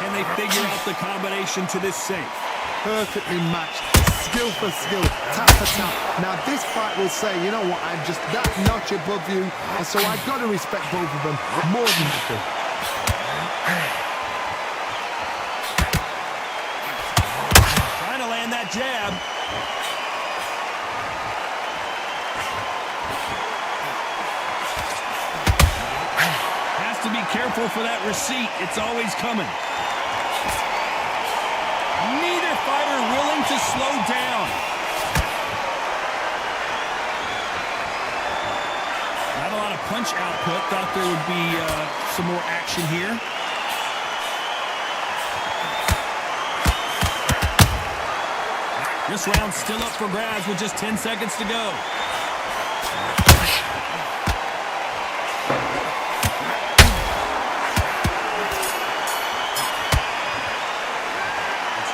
Can they figure out the combination to this safe? Perfectly matched. Skill for skill, tap for tap. Now this fight will say, you know what, I'm just that notch above you, and so I've got to respect both of them more than happy. careful for that receipt. It's always coming. Neither fighter willing to slow down. Not a lot of punch output. Thought there would be some more action here. This round's still up for grabs with just 10 seconds to go.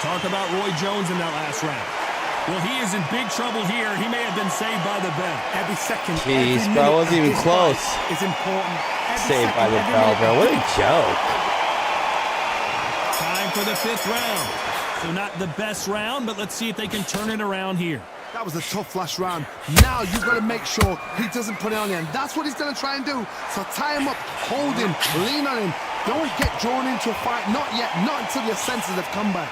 Talk about Roy Jones in that last round. Well, he is in big trouble here. He may have been saved by the bell. Every second. Jeez, bro, wasn't even close. It's important. Saved by the bell, bro. What a joke. Time for the 5th round. So not the best round, but let's see if they can turn it around here. That was a tough last round. Now you've got to make sure he doesn't put it on you, and that's what he's going to try and do. So tie him up, hold him, lean on him. Don't get drawn into a fight. Not yet. Not until your senses have come back.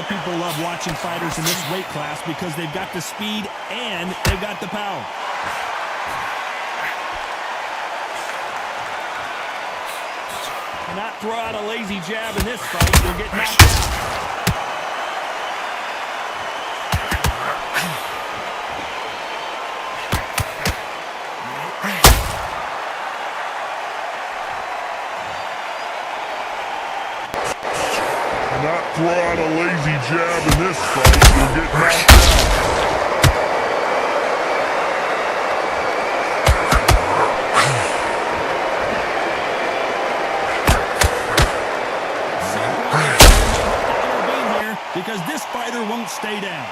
People love watching fighters in this weight class because they've got the speed and they've got the power. Cannot throw out a lazy jab in this fight. You'll get knocked out. Throw out a lazy jab in this fight, you'll get knocked out. Because this fighter won't stay down.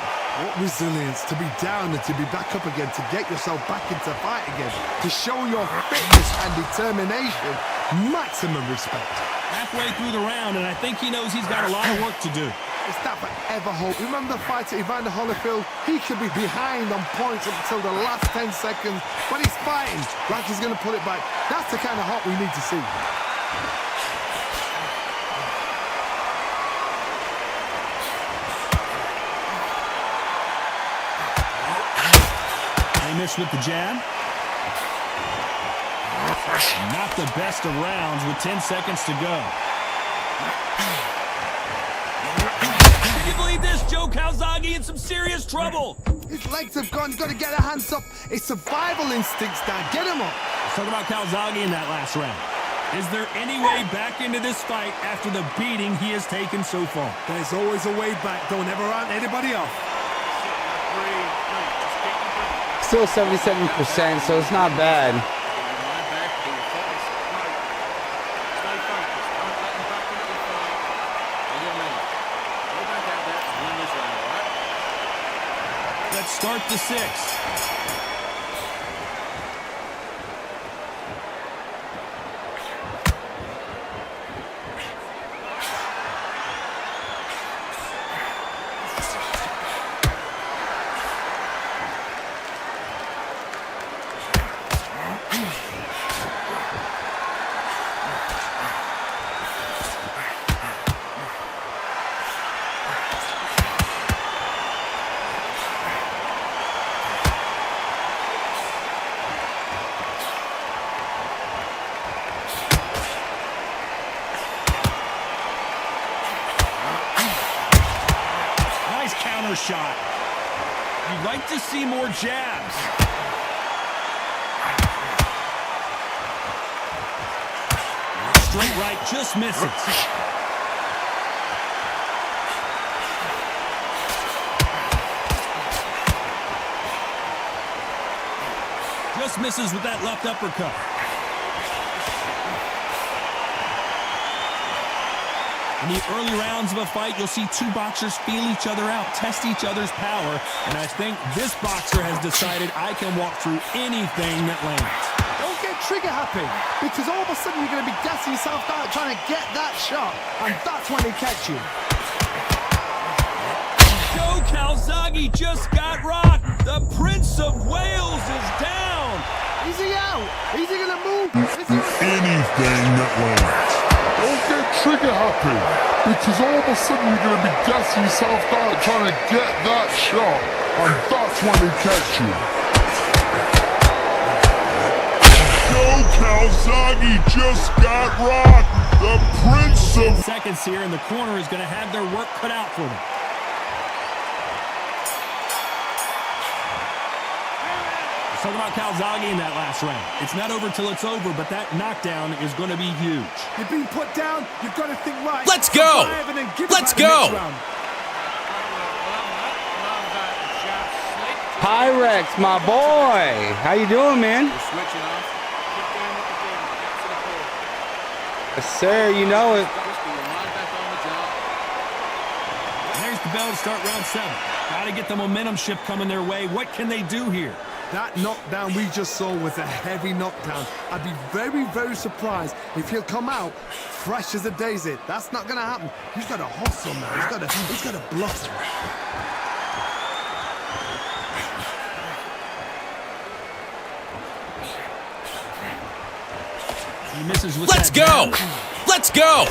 What resilience to be down and to be back up again, to get yourself back into fight again, to show your fitness and determination. Maximum respect. Halfway through the round, and I think he knows he's got a lot of work to do. It's that forever hope. Remember the fighter Evander Holyfield? He could be behind on points up until the last 10 seconds, but he's fighting like he's going to pull it back. That's the kind of hope we need to see. They missed with the jab. Not the best of rounds with 10 seconds to go. Can you believe this? Joe Calzaghe in some serious trouble. His legs have gone. You've got to get their hands up. It's survival instincts, Dad. Get him up. Let's talk about Calzaghe in that last round. Is there any way back into this fight after the beating he has taken so far? There's always a way back. Don't ever round anybody off. Still 77%, so it's not bad. Let's start the 6th. Shot. You'd like to see more jabs. Straight right just misses. Just misses with that left uppercut. In the early rounds of a fight, you'll see two boxers feel each other out, test each other's power, and I think this boxer has decided I can walk through anything that lands. Don't get trigger happy, because all of a sudden you're going to be gassing yourself out trying to get that shot, and that's when he catch you. Joe Calzaghe just got rocked. The Prince of Wales is down. Is he out? Is he going to move? Anything that lands. Don't get trigger happy, because all of a sudden you're going to be gassing yourself out trying to get that shot, and that's when they catch you. Yo, Calzaghe just got rocked. The Prince of... Seconds here, and the corner is going to have their work cut out for them. Talking about Calzaghe in that last round. It's not over till it's over, but that knockdown is going to be huge. You've been put down, you've got to think right. Let's go! Let's go! Pyrex, my boy. How you doing, man? Switching off. Keep doing what you're doing. Get to the core. Yes, sir. You know it. And there's the bell to start round 7. Got to get the momentum shift coming their way. What can they do here? That knockdown we just saw was a heavy knockdown. I'd be very, very surprised if he'll come out fresh as a daisy. That's not going to happen. He's got to hustle now. He's got to blossom. He misses with Let's go! Let's go!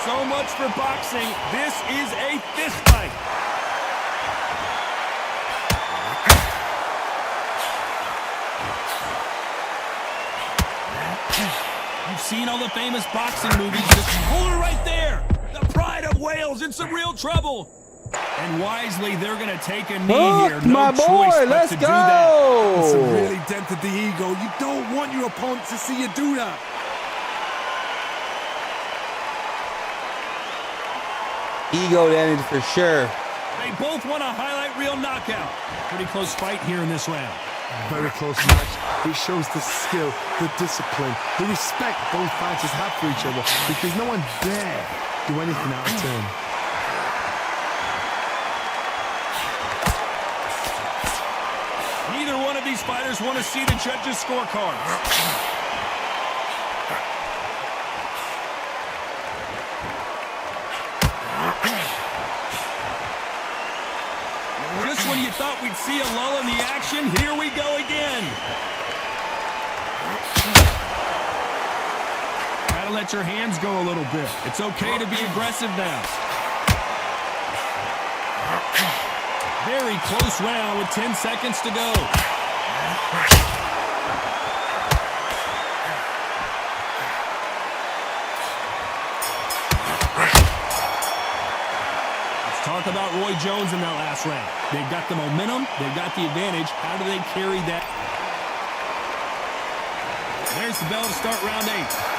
So much for boxing. This is a fist fight. You've seen all the famous boxing movies. Just hold her right there. The pride of Wales in some real trouble. And wisely, they're going to take a knee here. No my boy, let's do go. that. It's really dented the ego. You don't want your opponent to see you do that. Ego ended for sure. They both want a highlight reel knockout. Pretty close fight here in this round. Very close match. It shows the skill, the discipline, the respect both fighters have for each other, because no one dare do anything out of turn. Neither one of these fighters want to see the judges' scorecards. Just when you thought we'd see a lull in the action, here we go again. Gotta let your hands go a little bit. It's okay to be aggressive now. Very close round with 10 seconds to go. Talk about Roy Jones in that last round. They've got the momentum. They've got the advantage. How do they carry that? There's the bell to start round 8.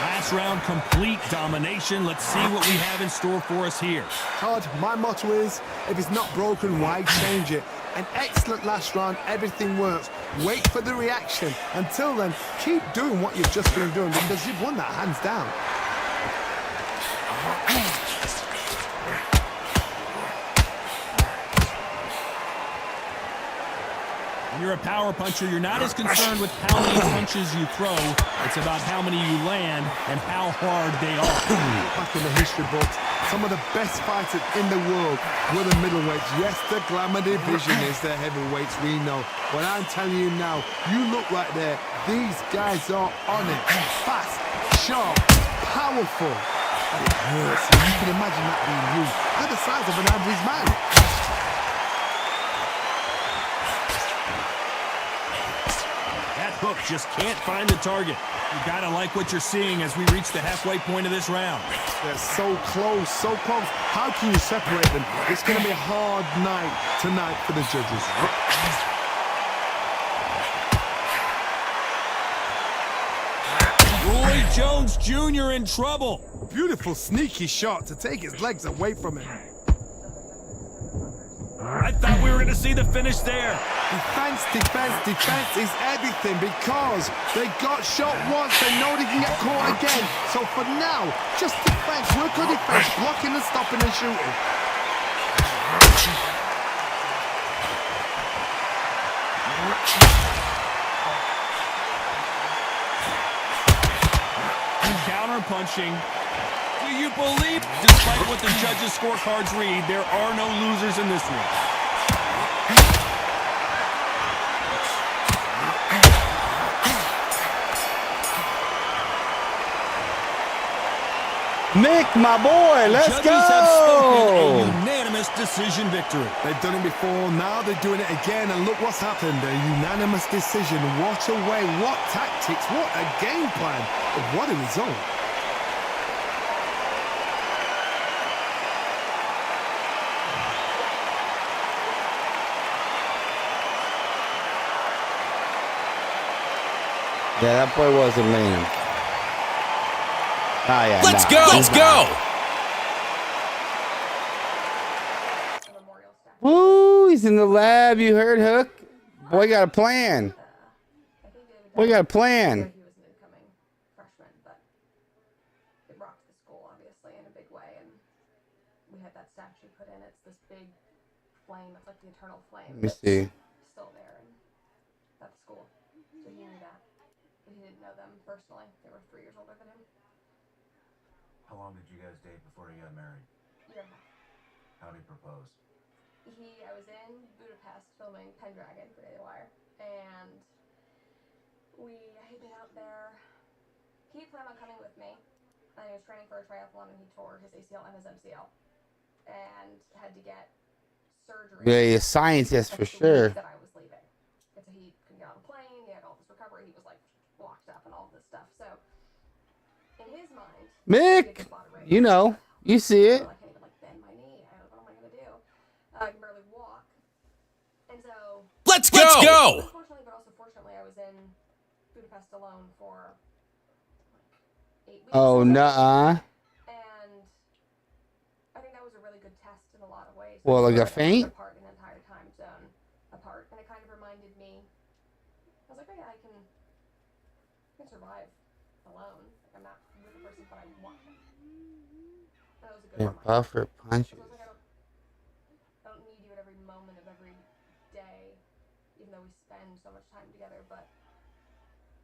Last round, complete domination. Let's see what we have in store for us here. Todd, my motto is, if it's not broken, why change it? An excellent last round. Everything works. Wait for the reaction. Until then, keep doing what you've just been doing, because you've won that hands down. When you're a power puncher, you're not as concerned with how many punches you throw. It's about how many you land and how hard they are. Back in the history books, some of the best fighters in the world were the middleweights. Yes, the glamour division is the heavyweights, we know. But I'm telling you now, you look right there, these guys are on it. Fast, sharp, powerful. And it hurts. You can imagine that being you. They're the size of an average man. Hook just can't find the target. You gotta like what you're seeing as we reach the halfway point of this round. They're so close, so close. How can you separate them? It's gonna be a hard night tonight for the judges. Roy Jones Jr. in trouble. Beautiful sneaky shot to take his legs away from him. I thought we were going to see the finish there. Defense, defense, defense is everything, because they got shot once, they know they can get caught again. So for now, just defense, work on defense, blocking and stopping and shooting. Counter punching. Do you believe, despite what the judges' scorecards read, there are no losers in this one? Mick, my boy, let's Judges have spoken a go. unanimous decision victory. They've done it before, now they're doing it again, and look what's happened. A unanimous decision. What a way, what tactics, what a game plan. What a result. Yeah, that boy wasn't lame. Oh, yeah, Let's go. Let's go. Woo, he's in the lab. You heard, Hook? Boy got a plan. Boy got a plan. He was an incoming freshman, but it rocked the school, obviously, in a big way. And we had that statue put in. It's this big flame. It's like the eternal flame. Let me see. Still there and at the school. So he knew that. But he didn't know them personally. They were 3 years older than him. How long did you guys date before you got married? Year and a half. How did he propose? I was in Budapest filming Pendragon for Daily Wire, and he'd been out there. He planned on coming with me, and he was training for a triathlon, and he tore his ACL and his MCL, and had to get surgery. Yeah, he's a scientist for sure. That I was leaving, and so he couldn't get on the plane. He had all this recovery. He was like locked up and all this stuff. So in his mind, Mick, you know, you see it. I can't even like bend my knee. What am I gonna do? I can barely walk. And so Let's go. Unfortunately, but also fortunately, I was in Budapest alone for like 8 weeks. Oh, nuh-uh. And I think that was a really good test in a lot of ways. Well, like a We were feint? apart, an entire time zone apart, and it kind of reminded me. I was like, oh yeah, I can survive alone. Like, I'm not with a person, but I want him. That was a good Yeah, reminder. buffer punches. So I was like, I don't need you at every moment of every day, even though we spend so much time together. But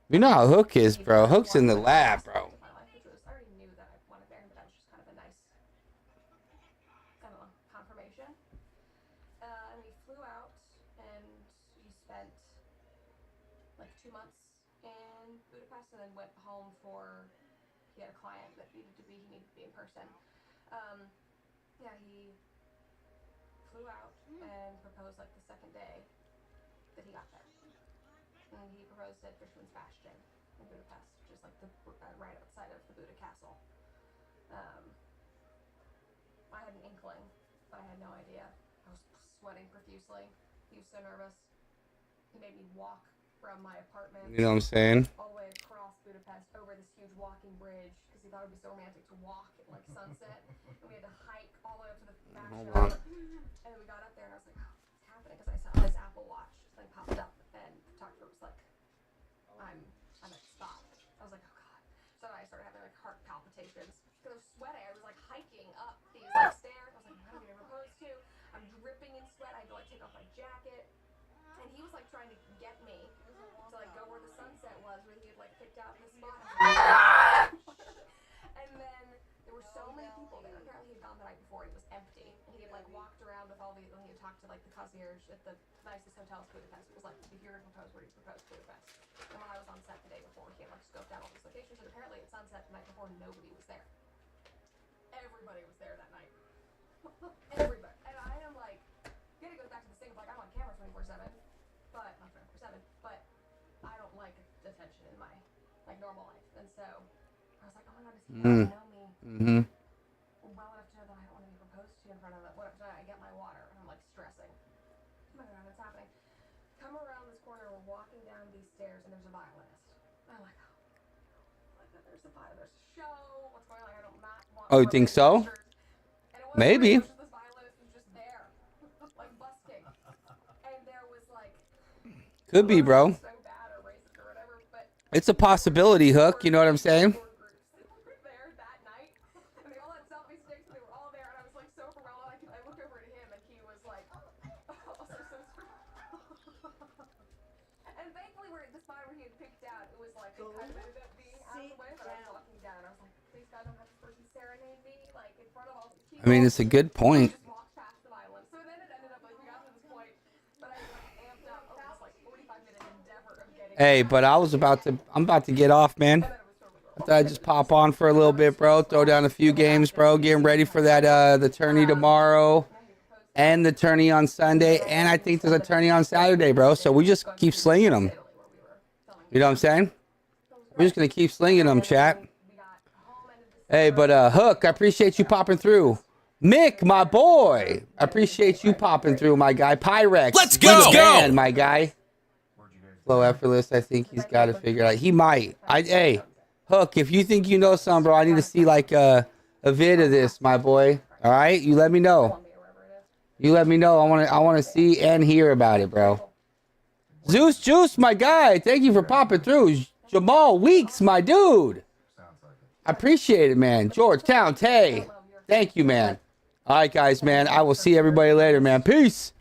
You know how Hook is, bro. Hook's in the lab, bro. my life, which was, I already knew that I wanted to marry him, but that was just kind of a nice, I don't know, confirmation. And we flew out, and he spent like 2 months in Budapest, and then went home for. He had a client that he needed to be in person. Yeah, he flew out and proposed like the second day that he got there. And he proposed at Fisherman's Bastion in Budapest, which is like right outside of the Buda Castle. I had an inkling, but I had no idea. I was sweating profusely. He was so nervous. He made me walk from my apartment. You know what I'm saying? All the way across Budapest over this huge walking bridge because he thought it would be so romantic to walk at like sunset. And we had to hike all the way up to the Hold bastion. on. And then we got up there and I was like, oh, what's happening? Because I saw this Apple Watch thing popped up and the photographer was like, I'm at the spot. I was like, oh god. So I started having like heart palpitations because I was sweating. I was like hiking up these like stairs. I was like, I'm gonna propose to. I'm dripping in sweat. I had to like take off my jacket. And he was like trying to get me to like go where the sunset was, where he had like picked out this spot. And then there were so many people there. Apparently he had gone the night before. It was empty. And he had like walked around with all the. And he had talked to like the concierge at the nicest hotels in Budapest. It was like, if you're gonna propose, where do you propose? Budapest. And when I was on set the day before, he had like scoped out all these locations. And apparently at sunset the night before, nobody was there. Everybody was there that night. Everybody. And I am like, it goes back to this thing of like, I'm on camera 24/7. But not 24/7, but I don't like attention in my like normal life, and so I was like, oh my god, does he not know me well enough to know that I don't want to be proposed to in front of them? What if I get my water and I'm like stressing? Oh my god, what's happening? Come around this corner, we're walking down these stairs, and there's a violinist. And I'm like, oh, like there's a violinist. There's a show. What's going on? I don't not want. Oh, you think so? Maybe. This violinist was just there, like busking, and there was like. Could be, bro. It's a possibility, Hook. You know what I'm saying? There that night, and they all had selfie sticks, and they were all there, and I was like so overwhelmed. I looked over at him, and he was like, also so and thankfully, we're at the spot where he had picked out. It was like it kind of ended up being out of the way, but I was walking down, and I was like, please God, don't have this person serenade me, like in front of all these people. I mean, it's a good point. So then it ended up like we got to this point, but I like amped up over this like 45-minute endeavor of getting. Hey, but I'm about to get off, man. I thought I'd just pop on for a little bit, bro. Throw down a few games, bro. Getting ready for that the tourney tomorrow and the tourney on Sunday. And I think there's a tourney on Saturday, bro. So we just keep slinging them. You know what I'm saying? We're just going to keep slinging them, chat. Hey, but Hook, I appreciate you popping through. Mick, my boy, I appreciate you popping through, my guy. Pyrex, Let's go. Man, my guy. Flow effortless. I think he's got to figure it out. He might. Hey, Hook, if you think you know something, bro, I need to see like a vid of this, my boy. All right, you let me know. You let me know. I want to see and hear about it, bro. Zeus Juice, my guy. Thank you for popping through. Jamal Weeks, my dude. I appreciate it, man. Georgetown Tay. Thank you, man. All right, guys, man. I will see everybody later, man. Peace.